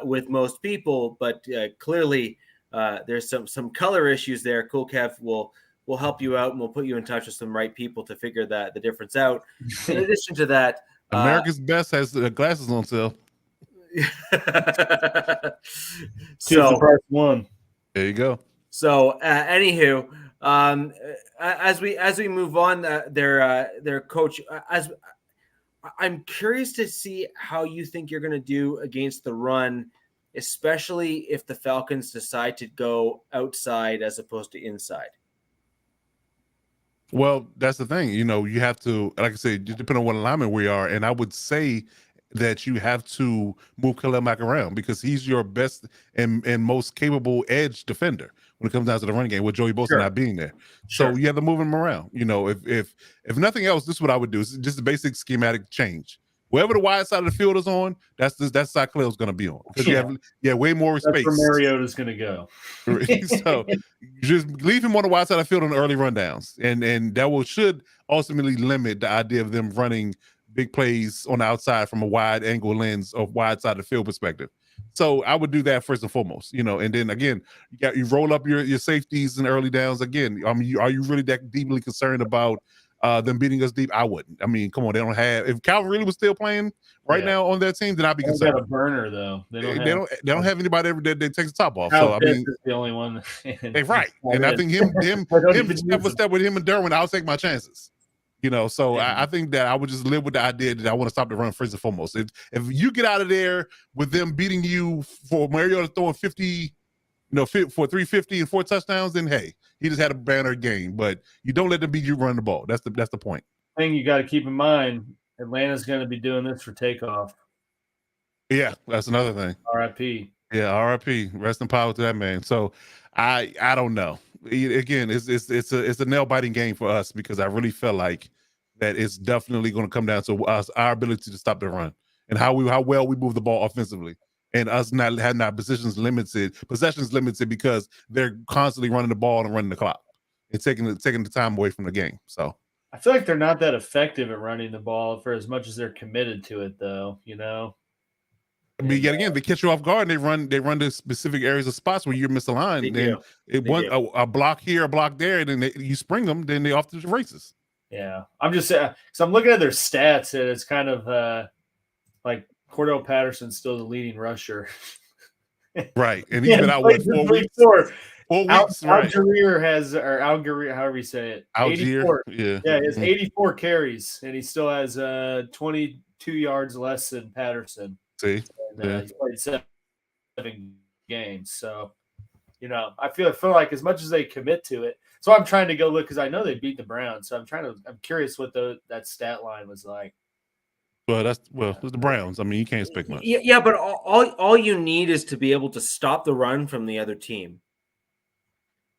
with most people, but clearly there's some color issues there. Cool Cav will help you out, and we'll put you in touch with some right people to figure the difference out. In addition to that, America's Best has glasses on sale. So the price one. There you go. So, anywho, as we move on, their coach, I'm curious to see how you think you're going to do against the run, especially if the Falcons decide to go outside as opposed to inside. Well, that's the thing. You know, you have to, like I said, just depending on what alignment we are. And I would say that you have to move Khalil Mack around because he's your best and most capable edge defender when it comes down to the running game with Joey Bosa not being there. So you have to move him around. You know, if nothing else, this is what I would do. It's just a basic schematic change. Wherever the wide side of the field is on, that's the side Khalil's going to be on because you have way more space. That's where Mariota's going to go. So just leave him on the wide side of the field on the early rundowns, and that should ultimately limit the idea of them running big plays on the outside from a wide angle lens or wide side of the field perspective. So I would do that first and foremost, you know, and then again, you roll up your safeties in early downs. Again, I mean, are you really that deeply concerned about them beating us deep? I wouldn't. I mean, come on, they don't have. If Calvin really was still playing now on that team, then I'd be concerned. They got a burner though. They don't have anybody ever that takes the top off. Kyle So I mean, is the only one. Right, and I think him step with him and Derwin, I'll take my chances. You know, so I think that I would just live with the idea that I want to stop the run first and foremost. If you get out of there with them beating you for Mariota throwing 50, you know, for 350 and 4 touchdowns, then hey, he just had a banner game. But you don't let them beat you running the ball. That's the point. Thing you got to keep in mind, Atlanta's going to be doing this for takeoff. Yeah, that's another thing. RIP. Yeah, RIP. Rest in power to that man. So I don't know. Again, it's a nail biting game for us because I really felt like that it's definitely going to come down to us, our ability to stop the run and how well we move the ball offensively, and us not having our possessions limited because they're constantly running the ball and running the clock and taking the time away from the game. So I feel like they're not that effective at running the ball for as much as they're committed to it, though. You know. I mean, yet again, they catch you off guard. And they run to specific areas of spots where you're misaligned. Then a block here, a block there, and then you spring them. Then they off to the races. Yeah, I'm just saying. So I'm looking at their stats, and it's kind of like Cordell Patterson's still the leading rusher. Right, and he's been out with 4 weeks. 4 weeks. Algier has, or Algier, however you say it. Algier. 84. Yeah, he has 84 carries, and he still has 22 yards less than Patterson. See. And, he's played 7 games, so you know I feel like as much as they commit to it, so I'm trying to go look because I know they beat the Browns, so I'm curious what that stat line was like. Well, it's the Browns. I mean, you can't expect much. Yeah, but all you need is to be able to stop the run from the other team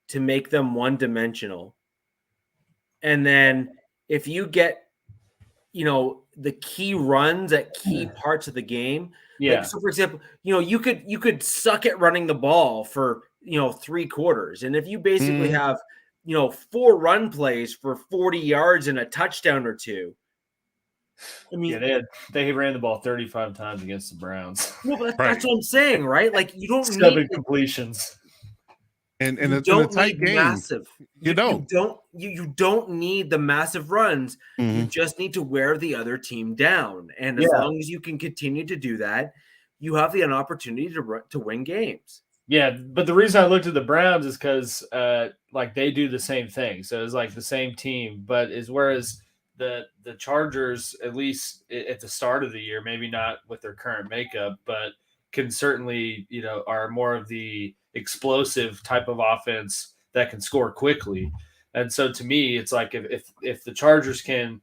to make them one-dimensional, and then if you get, you know, the key runs at key parts of the game. Yeah. Like, so for example, you know, you could suck at running the ball for, you know, 3 quarters. And if you basically have, you know, 4 run plays for 40 yards and a touchdown or 2. I mean, they ran the ball 35 times against the Browns. No, but that's what I'm saying, right? Like you don't 7 need completions. And you it's in a don't tight need game. massive. You don't need the massive runs. Mm-hmm. You just need to wear the other team down. And as long as you can continue to do that, you have an opportunity to win games. Yeah, but the reason I looked at the Browns is because like they do the same thing. So it's like the same team, but whereas the Chargers, at least at the start of the year, maybe not with their current makeup, but can certainly, are more of the explosive type of offense that can score quickly. And so to me, it's like if the Chargers can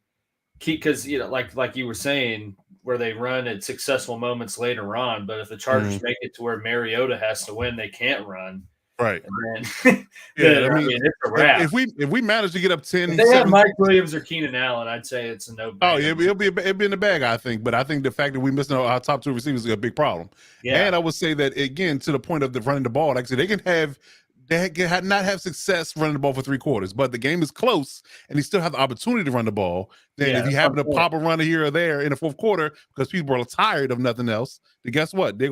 keep, because like you were saying, where they run at successful moments later on, but if the Chargers make it to where Mariota has to win, they can't run. Right. And then, I mean, it's a wrap. If we manage to get up 10, if they have Mike Williams or Keenan Allen, I'd say it's a no-brainer. Oh, it'll be in the bag, I think. But I think the fact that we missed our top 2 receivers is a big problem. Yeah. And I would say that again, to the point of the running the ball, like I said, they can not have success running the ball for 3 quarters, but the game is close and they still have the opportunity to run the ball. Then if you happen to pop a runner here or there in the 4th quarter because people are tired of nothing else, then guess what? They're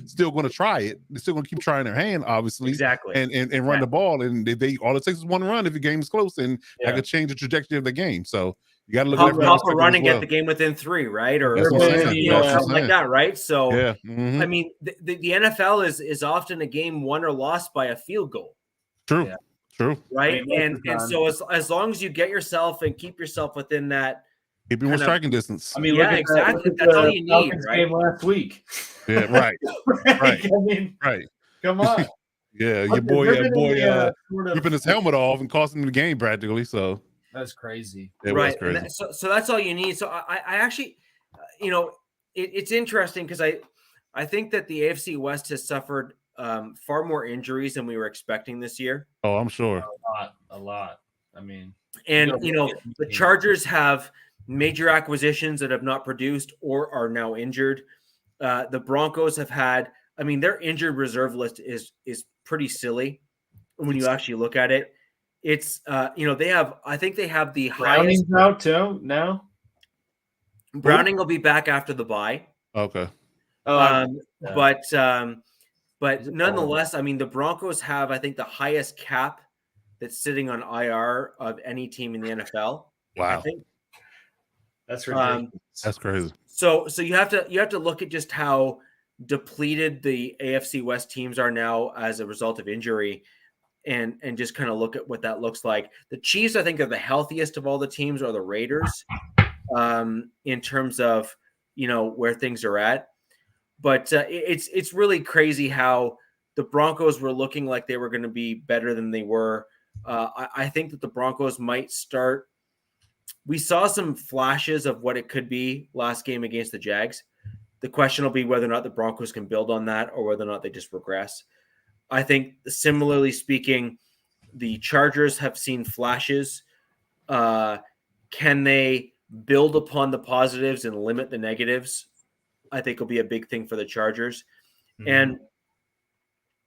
still gonna try it. They're still gonna keep trying their hand, obviously. Exactly. And run the ball. And they all it takes is one run if the game is close, and that could change the trajectory of the game. So you got to look at a run and get the game within 3, right? Or something like that, right? So I mean, the NFL is often a game won or lost by a field goal. True. Right. And so as long as you get yourself and keep yourself within that, keep you in striking distance. I mean, exactly. That's all you need, Falcons right? Game last week. Yeah, right. I mean, come on. Yeah, your boy ripping his helmet off and costing him the game practically. So that's crazy. It was crazy. And so that's all you need. So I actually, it's interesting because I think that the AFC West has suffered far more injuries than we were expecting this year. Oh, I'm sure. A lot. I mean, and the Chargers have major acquisitions that have not produced or are now injured. The Broncos have had, their injured reserve list is pretty silly when you actually look at it. It's they have the highest out too now. Browning will be back after the bye. Okay. But nonetheless, the Broncos have, I think, the highest cap that's sitting on IR of any team in the NFL. Wow. I think. That's ridiculous. That's crazy. So you have to look at just how depleted the AFC West teams are now as a result of injury, and just kind of look at what that looks like. The Chiefs, I think, are the healthiest of all the teams, or the Raiders, in terms of where things are at. But it's really crazy how the Broncos were looking like they were going to be better than they were. I think that the Broncos might start. We saw some flashes of what it could be last game against the Jags. The question will be whether or not the Broncos can build on that, or whether or not they just regress. I think, similarly speaking, the Chargers have seen flashes. Can they build upon the positives and limit the negatives? I think will be a big thing for the Chargers. Mm-hmm.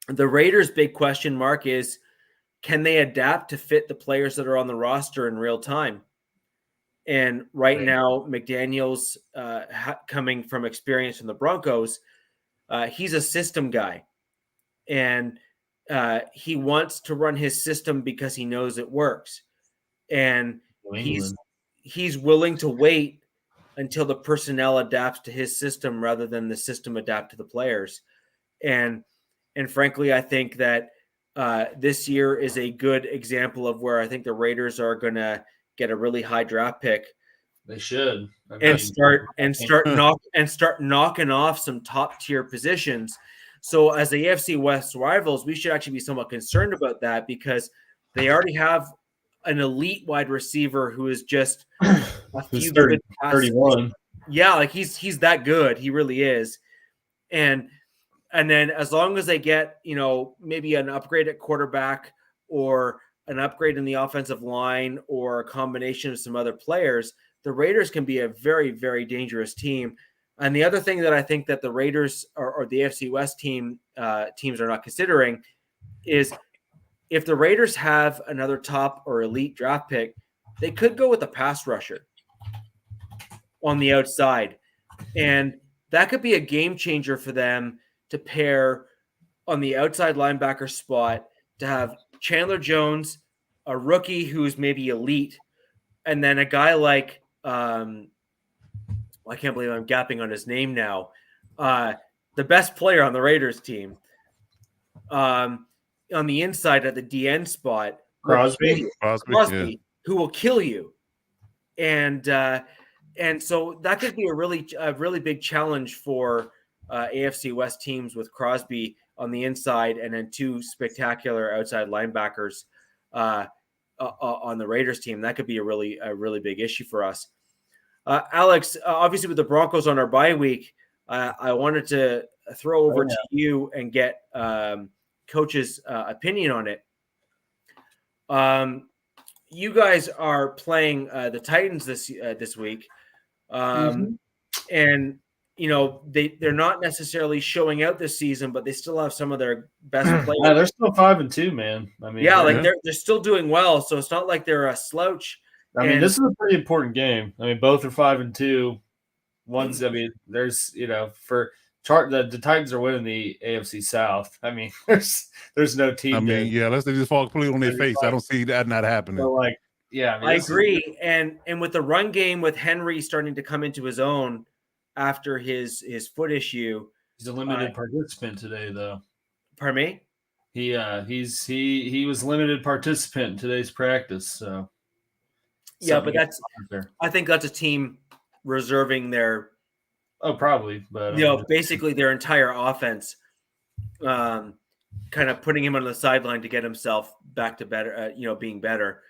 And the Raiders' big question mark is, can they adapt to fit the players that are on the roster in real time? And right now, McDaniels, coming from experience from the Broncos, he's a system guy. And he wants to run his system because he knows it works. And he's willing to wait until the personnel adapts to his system rather than the system adapt to the players. And frankly, I think that this year is a good example of where I think the Raiders are going to get a really high draft pick. They should. Start knocking off some top tier positions. So as the AFC West rivals, we should actually be somewhat concerned about that, because they already have an elite wide receiver who is just a few 31. Yeah, like he's that good. He really is. And then as long as they get, maybe an upgrade at quarterback, or an upgrade in the offensive line, or a combination of some other players, the Raiders can be a very, very dangerous team. And the other thing that I think that the Raiders or the AFC West teams are not considering is, if the Raiders have another top or elite draft pick, they could go with a pass rusher on the outside. And that could be a game changer for them to pair on the outside linebacker spot to have Chandler Jones, a rookie who's maybe elite, and then a guy like I can't believe I'm gapping on his name now. The best player on the Raiders team on the inside at the DN spot, Crosby, Yeah. who will kill you. And so that could be a really big challenge for AFC West teams with Crosby on the inside and then two spectacular outside linebackers on the Raiders team. That could be a really big issue for us. Alex, obviously with the Broncos on our bye week, I wanted to throw over to you and get Coach's opinion on it. You guys are playing the Titans this week, and they're not necessarily showing out this season, but they still have some of their best players. Yeah, they're still 5-2, man. I mean, they're still doing well, so it's not like they're a slouch. I mean, this is a pretty important game. I mean, both are 5-2. One's, I mean, there's for chart the Titans are winning the AFC South. I mean, there's no team. I mean, unless they just fall completely on their face, I don't see that not happening. So, I agree. And with the run game with Henry starting to come into his own after his foot issue, he's a limited participant today, though. Pardon me? He was limited participant in today's practice. So but I think that's a team reserving their. Oh, probably, but basically their entire offense, kind of putting him on the sideline to get himself back to better, being better.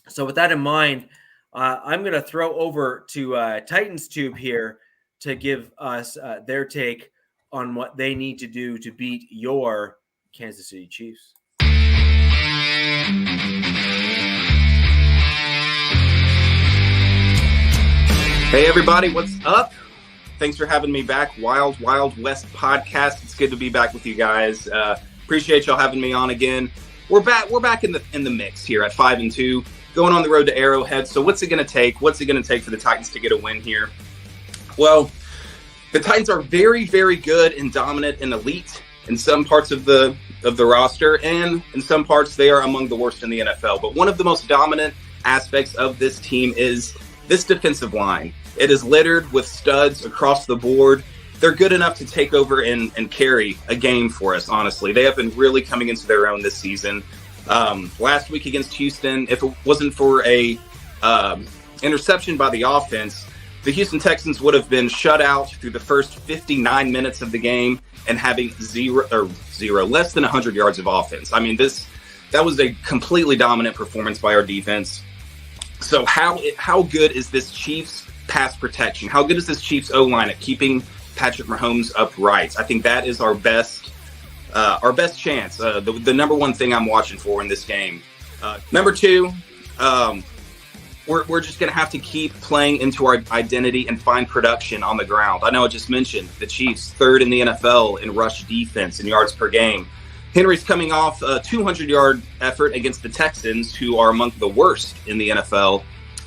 So with that in mind, I'm going to throw over to Titans Tube here to give us their take on what they need to do to beat your Kansas City Chiefs. Hey everybody, what's up? Thanks for having me back. Wild West podcast. It's good to be back with you guys. Appreciate y'all having me on again. We're back in the mix here at 5-2, going on the road to Arrowhead. So what's it going to take? What's it going to take for the Titans to get a win here? Well, the Titans are very, very good and dominant and elite in some parts of the roster, and in some parts they are among the worst in the NFL. But one of the most dominant aspects of this team is this defensive line. It is littered with studs across the board. They're good enough to take over and carry a game for us, honestly. They have been really coming into their own this season. Last week against Houston, if it wasn't for a interception by the offense, the Houston Texans would have been shut out through the first 59 minutes of the game and having less than 100 yards of offense. I mean, that was a completely dominant performance by our defense. So how good is this Chiefs pass protection? How good is this Chiefs O-line at keeping Patrick Mahomes upright? I think that is our best chance. The number one thing I'm watching for in this game. Number two, we're just going to have to keep playing into our identity and find production on the ground. I know I just mentioned the Chiefs, third in the NFL in rush defense and yards per game. Henry's coming off a 200-yard effort against the Texans, who are among the worst in the NFL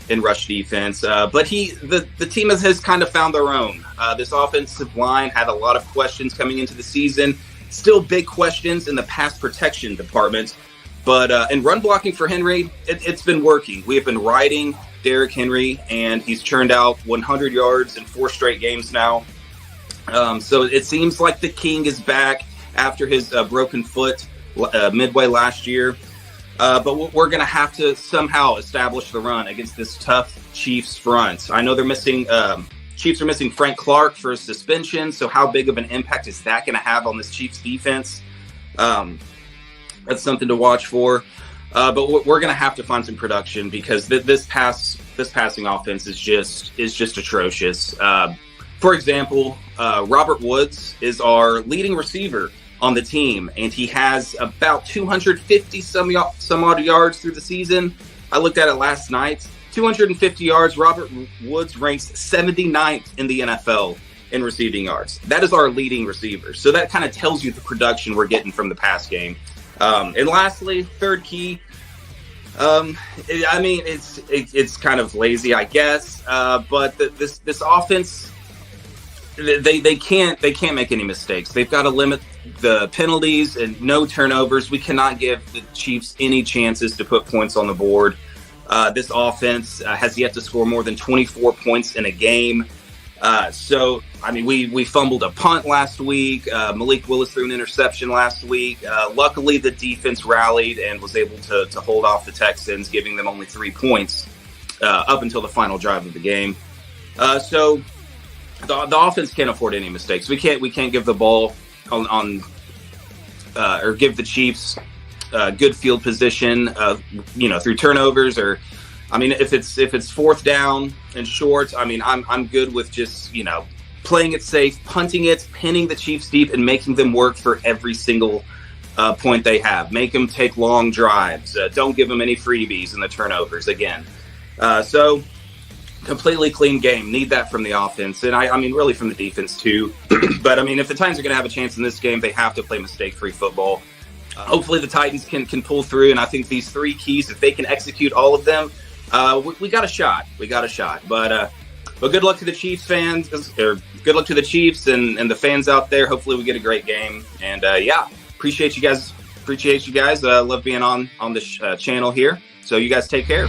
in rush defense. But the team has kind of found their own. This offensive line had a lot of questions coming into the season. Still big questions in the pass protection department. But in run blocking for Henry, it's been working. We have been riding Derrick Henry, and he's churned out 100 yards in 4 straight games now. So it seems like the king is back after his broken foot midway last year. But we're going to have to somehow establish the run against this tough Chiefs front. I know they're missing Chiefs are missing Frank Clark for a suspension. So how big of an impact is that going to have on this Chiefs defense? That's something to watch for. But we're going to have to find some production because this passing offense is just atrocious. For example, Robert Woods is our leading receiver on the team, and he has about 250 some odd yards through the season. I looked at it last night. 250 yards. Robert Woods ranks 79th in the NFL in receiving yards. That is our leading receiver. So that kind of tells you the production we're getting from the pass game. And lastly, third key. It's kind of lazy, I guess. But this offense, they can't make any mistakes. They've got to limit the penalties and no turnovers. We cannot give the Chiefs any chances to put points on the board. This offense has yet to score more than 24 points in a game. So, I mean, we fumbled a punt last week. Malik Willis threw an interception last week. Luckily, the defense rallied and was able to hold off the Texans, giving them only 3 points up until the final drive of the game. So the offense can't afford any mistakes. We can't give the ball on or give the Chiefs good field position, through turnovers or. I mean, if it's fourth down and short, I mean, I'm good with just, playing it safe, punting it, pinning the Chiefs deep, and making them work for every single point they have. Make them take long drives. Don't give them any freebies in the turnovers again. So completely clean game. Need that from the offense. And I mean, really from the defense too. But I mean, if the Titans are going to have a chance in this game, they have to play mistake-free football. Hopefully the Titans can pull through. And I think these 3 keys, if they can execute all of them, we got a shot. But good luck to the Chiefs fans, or good luck to the Chiefs and the fans out there. Hopefully we get a great game. And appreciate you guys. Love being on this channel here. So you guys take care.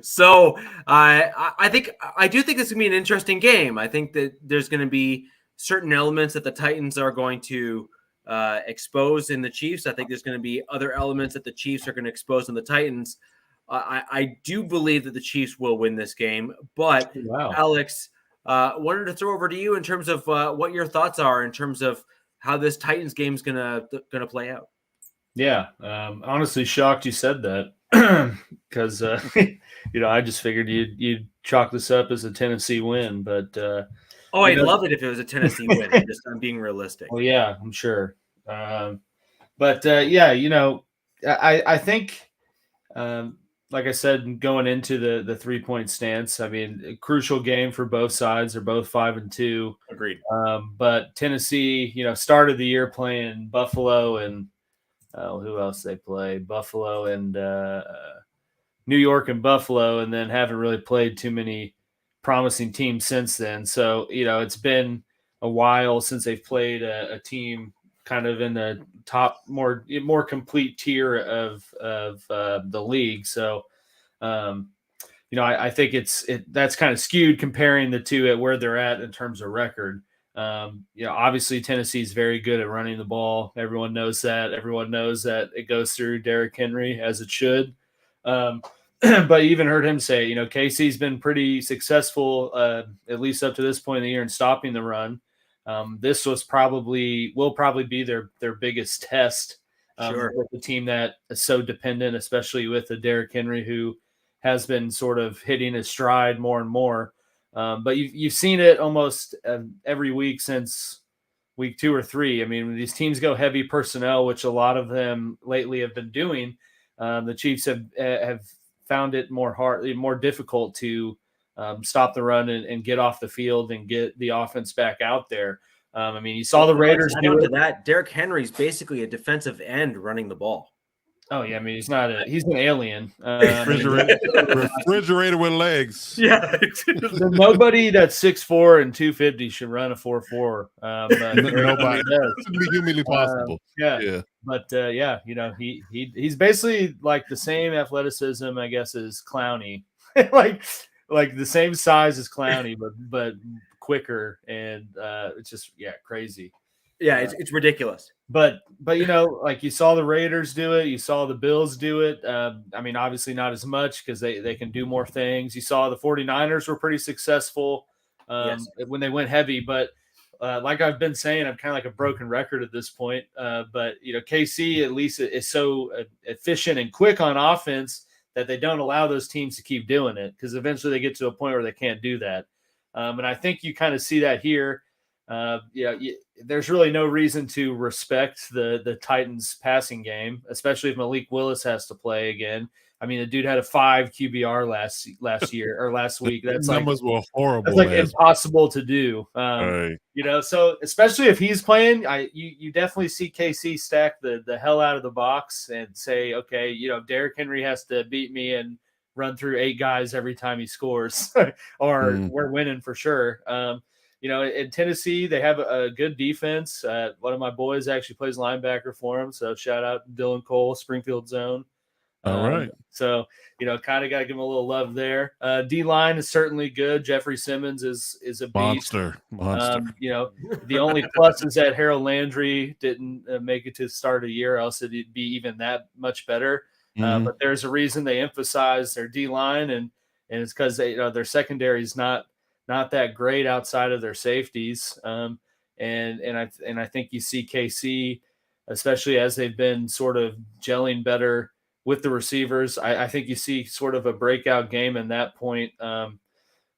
So I do think this is gonna be an interesting game. I think that there's going to be certain elements that the Titans are going to expose in the Chiefs. I think there's going to be other elements that the Chiefs are going to expose in the Titans. I do believe that the Chiefs will win this game, but Alex, wanted to throw over to you in terms of what your thoughts are in terms of how this Titans game is gonna play out. Yeah, honestly shocked you said that because I just figured you'd chalk this up as a Tennessee win, but I'd love it if it was a Tennessee win. I'm being realistic. Well, yeah, I'm sure, I think like I said, going into the 3-point stance, I mean, a crucial game for both sides. They're both 5-2. Agreed. But Tennessee, started the year playing Buffalo and who else they play? Buffalo and New York and Buffalo, and then haven't really played too many promising teams since then. So, it's been a while since they've played a team kind of in the top, more complete tier of the league. So, I think that's kind of skewed comparing the two at where they're at in terms of record. Obviously Tennessee is very good at running the ball. Everyone knows that. Everyone knows that it goes through Derrick Henry as it should. But you even heard him say, KC's been pretty successful, at least up to this point in the year, in stopping the run. This will probably be their biggest test with the team that is so dependent, especially with the Derrick Henry, who has been sort of hitting his stride more and more. But you've seen it almost every week since week 2 or 3. I mean, when these teams go heavy personnel, which a lot of them lately have been doing, the Chiefs have found it more difficult to stop the run and get off the field and get the offense back out there. I mean, you saw the Raiders do it. That Derrick Henry's basically a defensive end running the ball. Oh yeah, I mean he's an alien. Refrigerator with legs. Yeah. Nobody that's 6'4" and 250 should run a 4.4. Nobody. It's be humanly possible. Yeah. But he's basically like the same athleticism, I guess, as Clowney. like the same size as Clowney, but quicker, and it's just crazy. Yeah, it's ridiculous. But like you saw the Raiders do it, you saw the Bills do it. I mean, obviously not as much because they can do more things. You saw the 49ers were pretty successful when they went heavy. But like I've been saying, I'm kind of like a broken record at this point. But KC at least is so efficient and quick on offense that they don't allow those teams to keep doing it, because eventually they get to a point where they can't do that. And I think you kind of see that here. there's really no reason to respect the Titans passing game, especially if Malik Willis has to play again. I mean, the dude had a 5 QBR last year or last week. That's numbers were horrible. That's like impossible to do. Right. You know, so especially if he's playing, you definitely see KC stack the hell out of the box and say, okay, you know, Derrick Henry has to beat me and run through 8 guys every time he scores, or we're winning for sure. You know, in Tennessee, they have a good defense. One of my boys actually plays linebacker for him, so shout out Dylan Cole, Springfield Zone. All right. So, you know, kind of got to give him a little love there. D-line is certainly good. Jeffrey Simmons is a beast. Monster. You know, the only plus is that Harold Landry didn't make it to the start of the year, else it'd be even that much better. But there's a reason they emphasize their D-line, and it's because their secondary is not that great outside of their safeties. And I think you see KC, especially as they've been sort of gelling better with the receivers. I think you see sort of a breakout game in that point,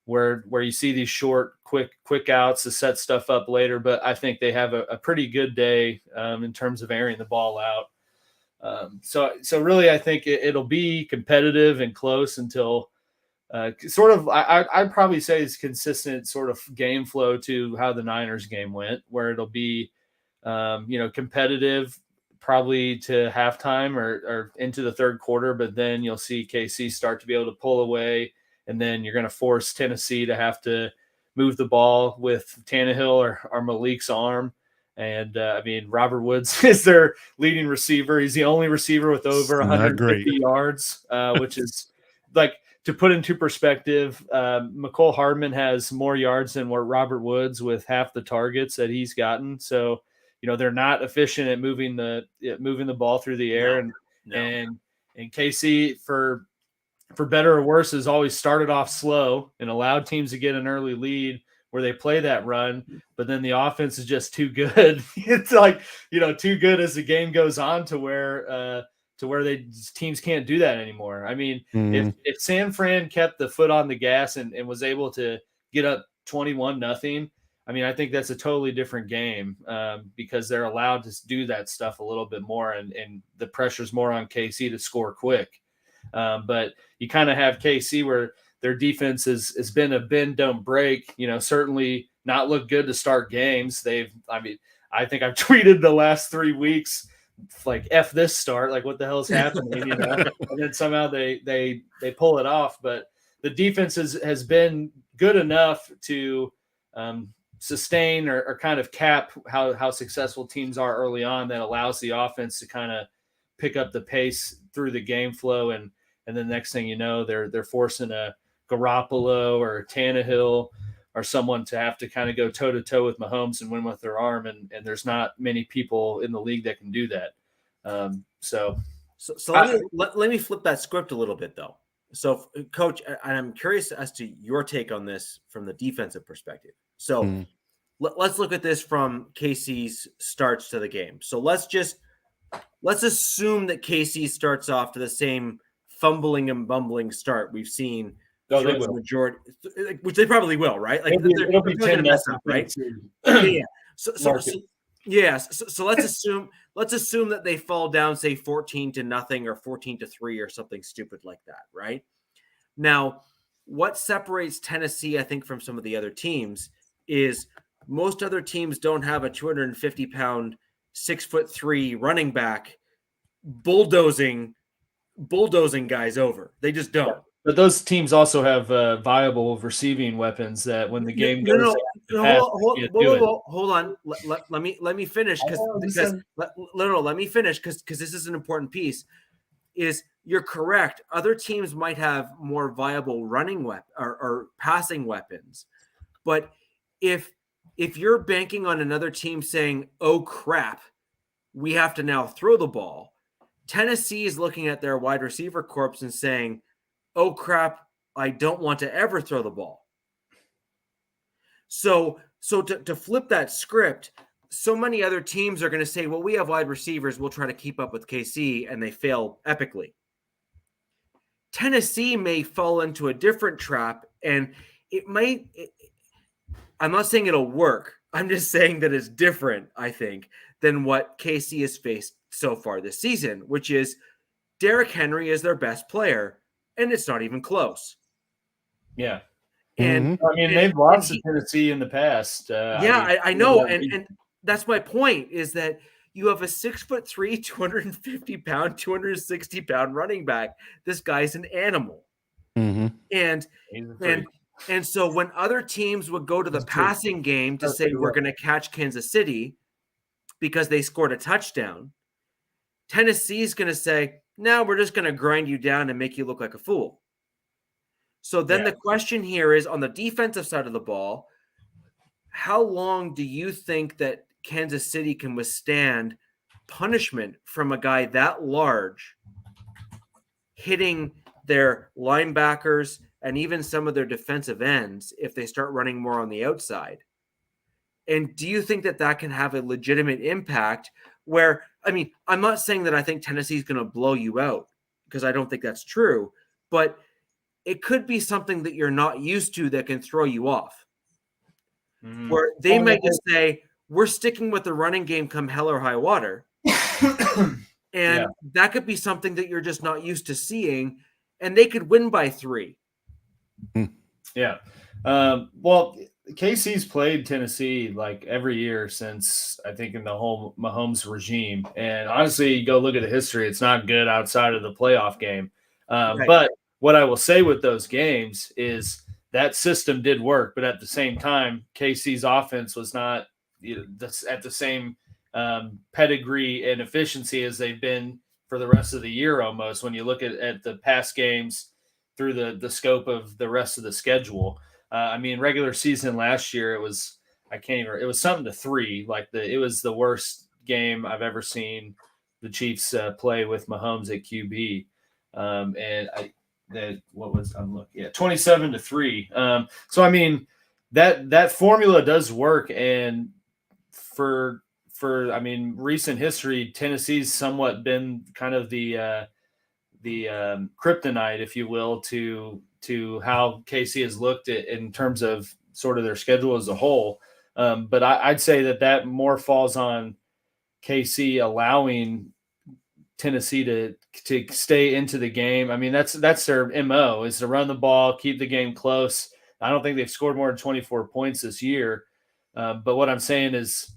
where you see these short, quick outs to set stuff up later. But I think they have a pretty good day in terms of airing the ball out. So really, I think it'll be competitive and close until sort of, I'd probably say it's consistent sort of game flow to how the Niners game went, where it'll be, competitive probably to halftime or into the third quarter, but then you'll see KC start to be able to pull away, and then you're going to force Tennessee to have to move the ball with Tannehill or Malik's arm. And I mean, Robert Woods is their leading receiver. He's the only receiver with over 150 yards, which is like, to put into perspective, McCole Hardman has more yards than what Robert Woods with half the targets that he's gotten. So, you know, they're not efficient at moving the ball through the air. And KC, for better or worse, has always started off slow and allowed teams to get an early lead where they play that run, but then the offense is just too good. It's like, too good as the game goes on to where teams can't do that anymore. I mean, if San Fran kept the foot on the gas and was able to get up 21-0, I mean, I think that's a totally different game, because they're allowed to do that stuff a little bit more, and the pressure's more on KC to score quick. But you kind of have KC where their defense has been a bend, don't break, certainly not look good to start games. I think I've tweeted the last 3 weeks, like, F this start, like, what the hell is happening, and then somehow they pull it off. But the defense has been good enough to sustain or kind of cap how successful teams are early on, that allows the offense to kind of pick up the pace through the game flow. And then next thing you know, they're forcing a Garoppolo or a Tannehill or someone to have to kind of go toe-to-toe with Mahomes and win with their arm. And there's not many people in the league that can do that. So let me flip that script a little bit, though. So, Coach, and I'm curious as to your take on this from the defensive perspective. So let's look at this from KC's starts to the game. So let's assume that KC starts off to the same fumbling and bumbling start we've seen. The majority, which they probably will, right? Like, it'll be 10 mess up, right? Yeah. So let's assume that they fall down, say 14-0 or 14-3 or something stupid like that, right? Now, what separates Tennessee, I think, from some of the other teams is most other teams don't have a 250-pound, 6'3" running back bulldozing guys over. They just don't. But those teams also have viable receiving weapons that when the game goes, hold on. Let me finish let me finish because this is an important piece. Is you're correct. Other teams might have more viable running or passing weapons, but if you're banking on another team saying, "Oh crap, we have to now throw the ball," Tennessee is looking at their wide receiver corps and saying, "Oh crap, I don't want to ever throw the ball." So to flip that script, so many other teams are going to say, "Well, we have wide receivers, we'll try to keep up with KC," and they fail epically. Tennessee may fall into a different trap, and I'm not saying it'll work, I'm just saying that it's different, I think, than what KC has faced so far this season, which is Derrick Henry is their best player, and it's not even close. Yeah. And I mean, they've lost to Tennessee in the past. I know. And that's my point, is that you have a 6'3", 250-pound, 260-pound running back. This guy's an animal. And so when other teams would go to the passing game to say we're going to catch Kansas City because they scored a touchdown, Tennessee's going to say, no, we're just going to grind you down and make you look like a fool. So then the question here is, on the defensive side of the ball, how long do you think that Kansas City can withstand punishment from a guy that large hitting their linebackers and even some of their defensive ends if they start running more on the outside? And do you think that that can have a legitimate impact where, I mean, I'm not saying that I think Tennessee's going to blow you out, because I don't think that's true, but it could be something that you're not used to that can throw you off. Where they might just say, we're sticking with the running game come hell or high water. And that could be something that you're just not used to seeing, and they could win by 3. Yeah. Well, KC's played Tennessee like every year since, I think, in the whole Mahomes regime. And honestly, you go look at the history, it's not good outside of the playoff game. But what I will say with those games is that system did work, but at the same time, KC's offense was not at the same pedigree and efficiency as they've been for the rest of the year almost, when you look at the past games through the scope of the rest of the schedule. I mean, regular season last year, it was something to 3. It was the worst game I've ever seen the Chiefs play with Mahomes at QB. 27-3. So I mean, that formula does work, and for I mean, recent history, Tennessee's somewhat been kind of the kryptonite, if you will, to how KC has looked at in terms of sort of their schedule as a whole. But I'd say that more falls on KC allowing Tennessee to stay into the game. I mean, that's their MO, is to run the ball, keep the game close. I don't think they've scored more than 24 points this year. But what I'm saying is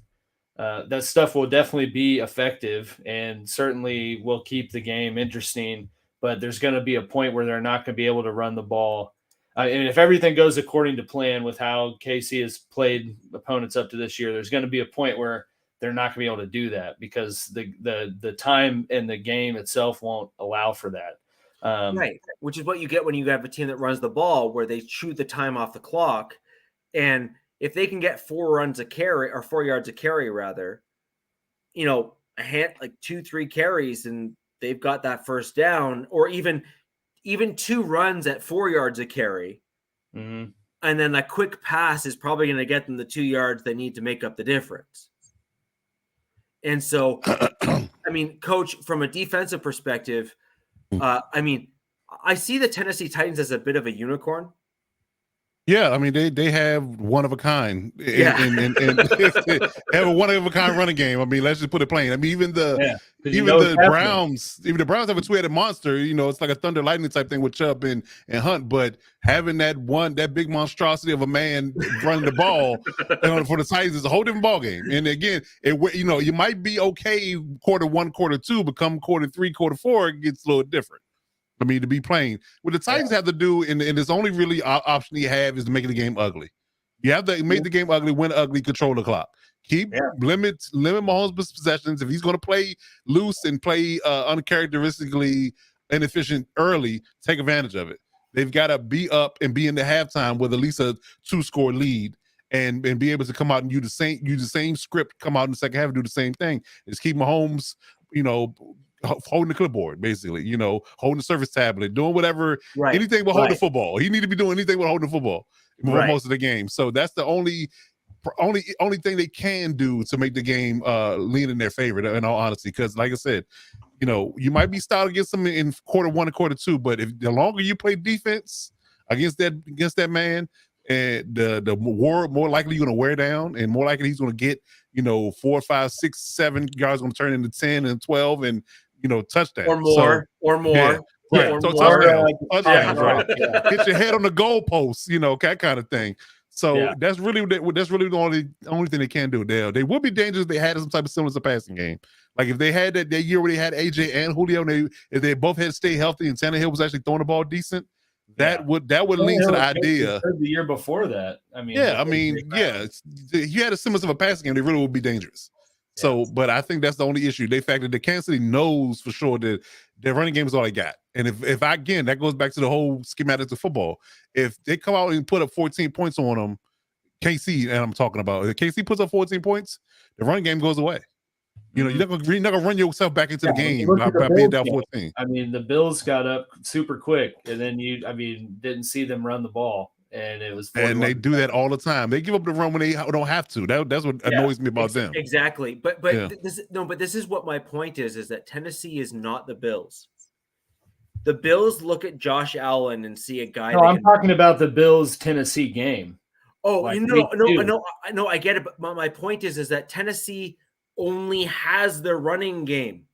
that stuff will definitely be effective and certainly will keep the game interesting. But there's going to be a point where they're not going to be able to run the ball. And if everything goes according to plan with how KC has played opponents up to this year, there's going to be a point where they're not going to be able to do that, because the time in the game itself won't allow for that. Right, which is what you get when you have a team that runs the ball, where they chew the time off the clock. And if they can get 4 yards a carry, rather, like 2-3 carries, and they've got that first down, or even 2 runs at 4 yards a carry. And then a quick pass is probably going to get them the 2 yards they need to make up the difference. And so, I mean, Coach, from a defensive perspective, I mean, I see the Tennessee Titans as a bit of a unicorn. Yeah, I mean, they have one of a kind. And they have a one of a kind running game. I mean, let's just put it plain. I mean, even the Browns have a two-headed monster. It's like a thunder lightning type thing with Chubb and Hunt. But having that big monstrosity of a man running the ball for the Titans is a whole different ball game. And again, you might be okay quarter 1, quarter 2, but come quarter 3, quarter 4, it gets a little different. I mean, to be playing. What the Titans have to do, and it's only really option you have, is to make the game ugly. You have to make the game ugly, win ugly, control the clock. Limit Mahomes' possessions. If he's going to play loose and play uncharacteristically inefficient early, take advantage of it. They've got to be up and be in the halftime with at least a 2-score lead, and be able to come out and use the same script, come out in the second half and do the same thing. Is keep Mahomes, holding the clipboard, basically, holding the Surface tablet, doing whatever, anything but holding the football. He need to be doing anything but holding the football for most of the game. So that's the only thing they can do to make the game lean in their favor, in all honesty. Because, like I said, you might be stout against them in quarter 1 and quarter 2, but if the longer you play defense against that man, and the more likely you're going to wear down, and more likely he's going to get 4, 5, 6, 7 yards going to turn into 10 and 12 and touchdown or more. Yeah. Right. Or So more. touchdowns, right? Hit your head on the goalpost, that kind of thing. So that's really the only thing they can do. They would be dangerous if they had some type of semblance of passing game. Like if they had that year where they had AJ and Julio, and if they both had to stay healthy, and Tannehill was actually throwing the ball decent, that would lean to the idea. The year before that, you had a semblance of a passing game, they really would be dangerous. So, but I think that's the only issue. They fact that Kansas City knows for sure that their running game is all they got. And if again, that goes back to the whole schematics of football. If they come out and put up 14 points on them, KC, and I'm talking about, if KC puts up 14 points, the running game goes away. You're not gonna run yourself back into the game by being down 14. The Bills got up super quick, and then didn't see them run the ball. And it was, and they do that all the time. They give up the run when they don't have to. That's what annoys me about them. Exactly. But this is what my point is that Tennessee is not the Bills. The Bills look at Josh Allen and see a guy. No, I'm talking about the Bills Tennessee game. Oh, no, I get it. But my point is that Tennessee only has their running game.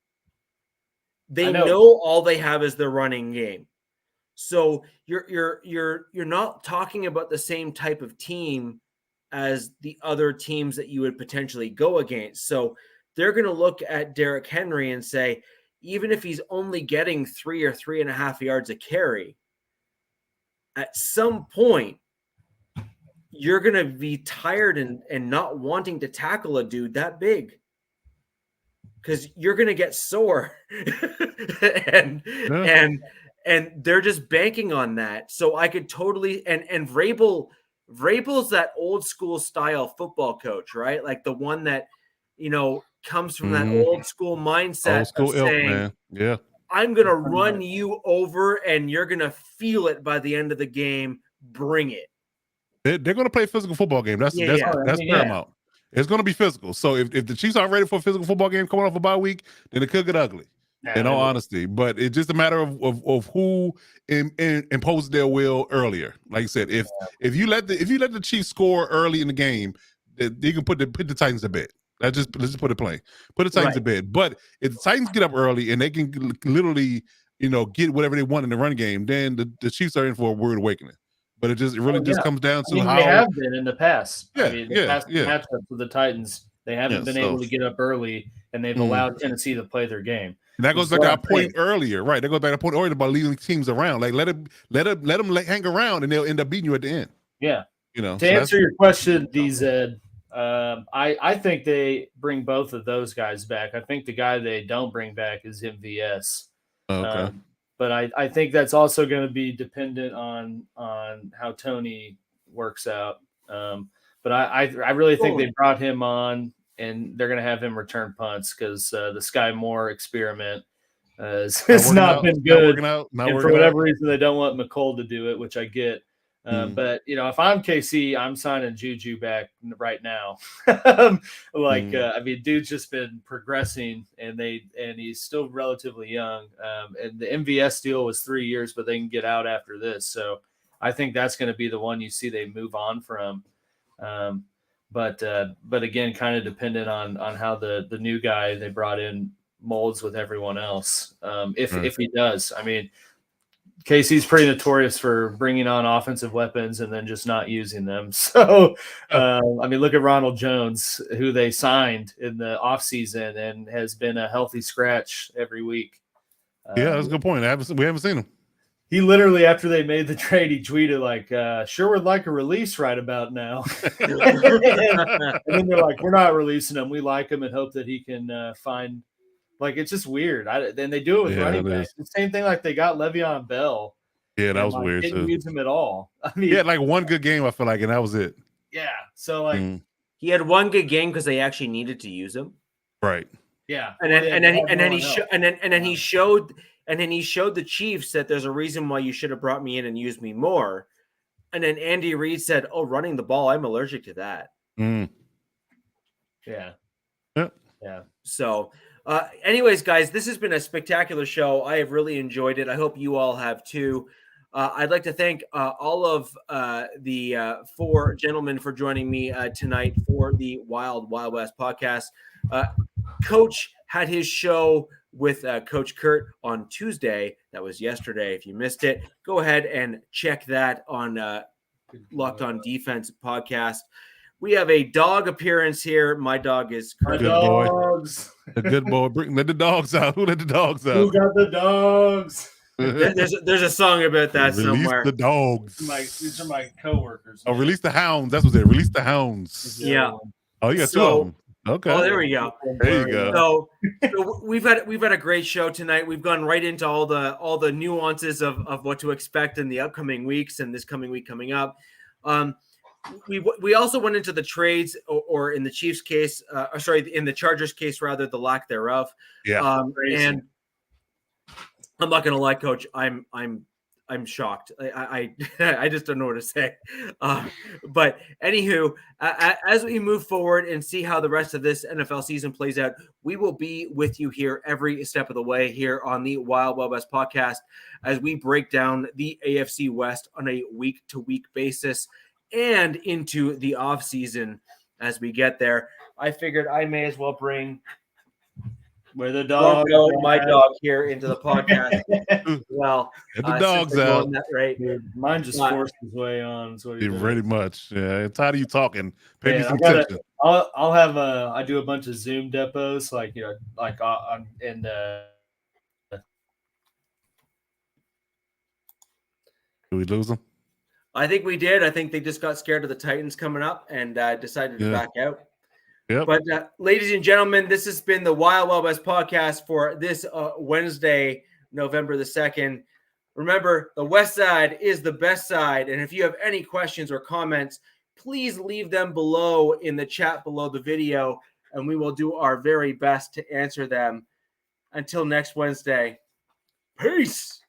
They know all they have is their running game. So you're not talking about the same type of team as the other teams that you would potentially go against. So they're going to look at Derrick Henry and say, even if he's only getting 3 or 3.5 yards a carry, at some point you're going to be tired and not wanting to tackle a dude that big, because you're going to get sore and they're just banking on that. So I could totally and Vrabel's that old school style football coach, right? Like the one that comes from that old school mindset old school of saying, man. Yeah, I'm gonna run you over and you're gonna feel it by the end of the game. Bring it. They're gonna play a physical football game. That's paramount. It's gonna be physical. So if the Chiefs aren't ready for a physical football game coming off a bye week, then it could get ugly. In all honesty, but it's just a matter of who imposed their will earlier. Like I said, if you let the Chiefs score early in the game, you can put the Titans to bed. Let's just put it plain. Put the Titans to bed. But if the Titans get up early and they can literally get whatever they want in the run game, then the Chiefs are in for a rude awakening. But it really comes down to how they have been in the past. Past matchups with the Titans, they haven't been able to get up early, and they've allowed Tennessee to play their game. And that goes back to our point earlier, right? That goes back to our point earlier about leaving teams around. Like let them hang around, and they'll end up beating you at the end. Yeah, To answer your question, DZ, I think they bring both of those guys back. I think the guy they don't bring back is MVS. Okay. But I think that's also going to be dependent on how Tony works out. But I really think they brought him on, and they're going to have him return punts because the Sky Moore experiment has not been good. And for whatever reason, they don't want McColl to do it, which I get. But if I'm KC, I'm signing Juju back right now. Dude's just been progressing, and he's still relatively young. And the MVS deal was 3 years, but they can get out after this. So I think that's going to be the one you see they move on from. But again, kind of dependent on how the new guy they brought in molds with everyone else. If he does, KC's pretty notorious for bringing on offensive weapons and then just not using them. So, look at Ronald Jones, who they signed in the offseason and has been a healthy scratch every week. That's a good point. We haven't seen him. He literally, after they made the trade, he tweeted like, sure would like a release right about now. And then they're like, we're not releasing him. We like him and hope that he can find. Like, it's just weird. Then they do it with running backs. The same thing like they got Le'Veon Bell. Yeah, that was weird. Didn't use him at all. He had like one good game, I feel like, and that was it. Yeah. So he had one good game because they actually needed to use him. Right. Yeah. And then he showed the Chiefs that there's a reason why you should have brought me in and used me more. And then Andy Reid said, "Oh, running the ball, I'm allergic to that." Yeah. So, anyways, guys, this has been a spectacular show. I have really enjoyed it. I hope you all have too. I'd like to thank all of the 4 gentlemen for joining me tonight for the Wild Wild West podcast. Coach had his show with Coach Kurt on Tuesday. That was yesterday. If you missed it, go ahead and check that on Locked On Defense podcast. We have a dog appearance here. My dog is Good dogs. A good boy. Let the dogs out. Who let the dogs out? Who got the dogs? There's a song about that release somewhere. The dogs. These are my coworkers. Oh, release the hounds. That's what they release the hounds. Yeah. Oh, you got 2 of them. Okay. Oh, there we go. There you go. So we've had a great show tonight. We've gone right into all the nuances of what to expect in the upcoming weeks and this coming week coming up. We also went into the trades, or in the Chiefs case, in the Chargers case, rather, the lack thereof. Yeah. And I'm not going to lie, Coach. I'm shocked. I just don't know what to say. But anywho, as we move forward and see how the rest of this NFL season plays out, we will be with you here every step of the way here on the Wild Wild West podcast as we break down the AFC West on a week-to-week basis and into the offseason as we get there. I figured I may as well bring where the dog, my dog, here into the podcast. Well, get the dogs out. Right. Mine just forced his way on. So pretty much. Yeah. It's how do you talking? Pay me some attention. I'll have I do a bunch of Zoom depots, like did we lose them? I think we did. I think they just got scared of the Titans coming up and decided to back out. Yep. But ladies and gentlemen, this has been the Wild Wild West podcast for this Wednesday, November the 2nd. Remember, the West Side is the best side. And if you have any questions or comments, please leave them below in the chat below the video, and we will do our very best to answer them. Until next Wednesday, peace.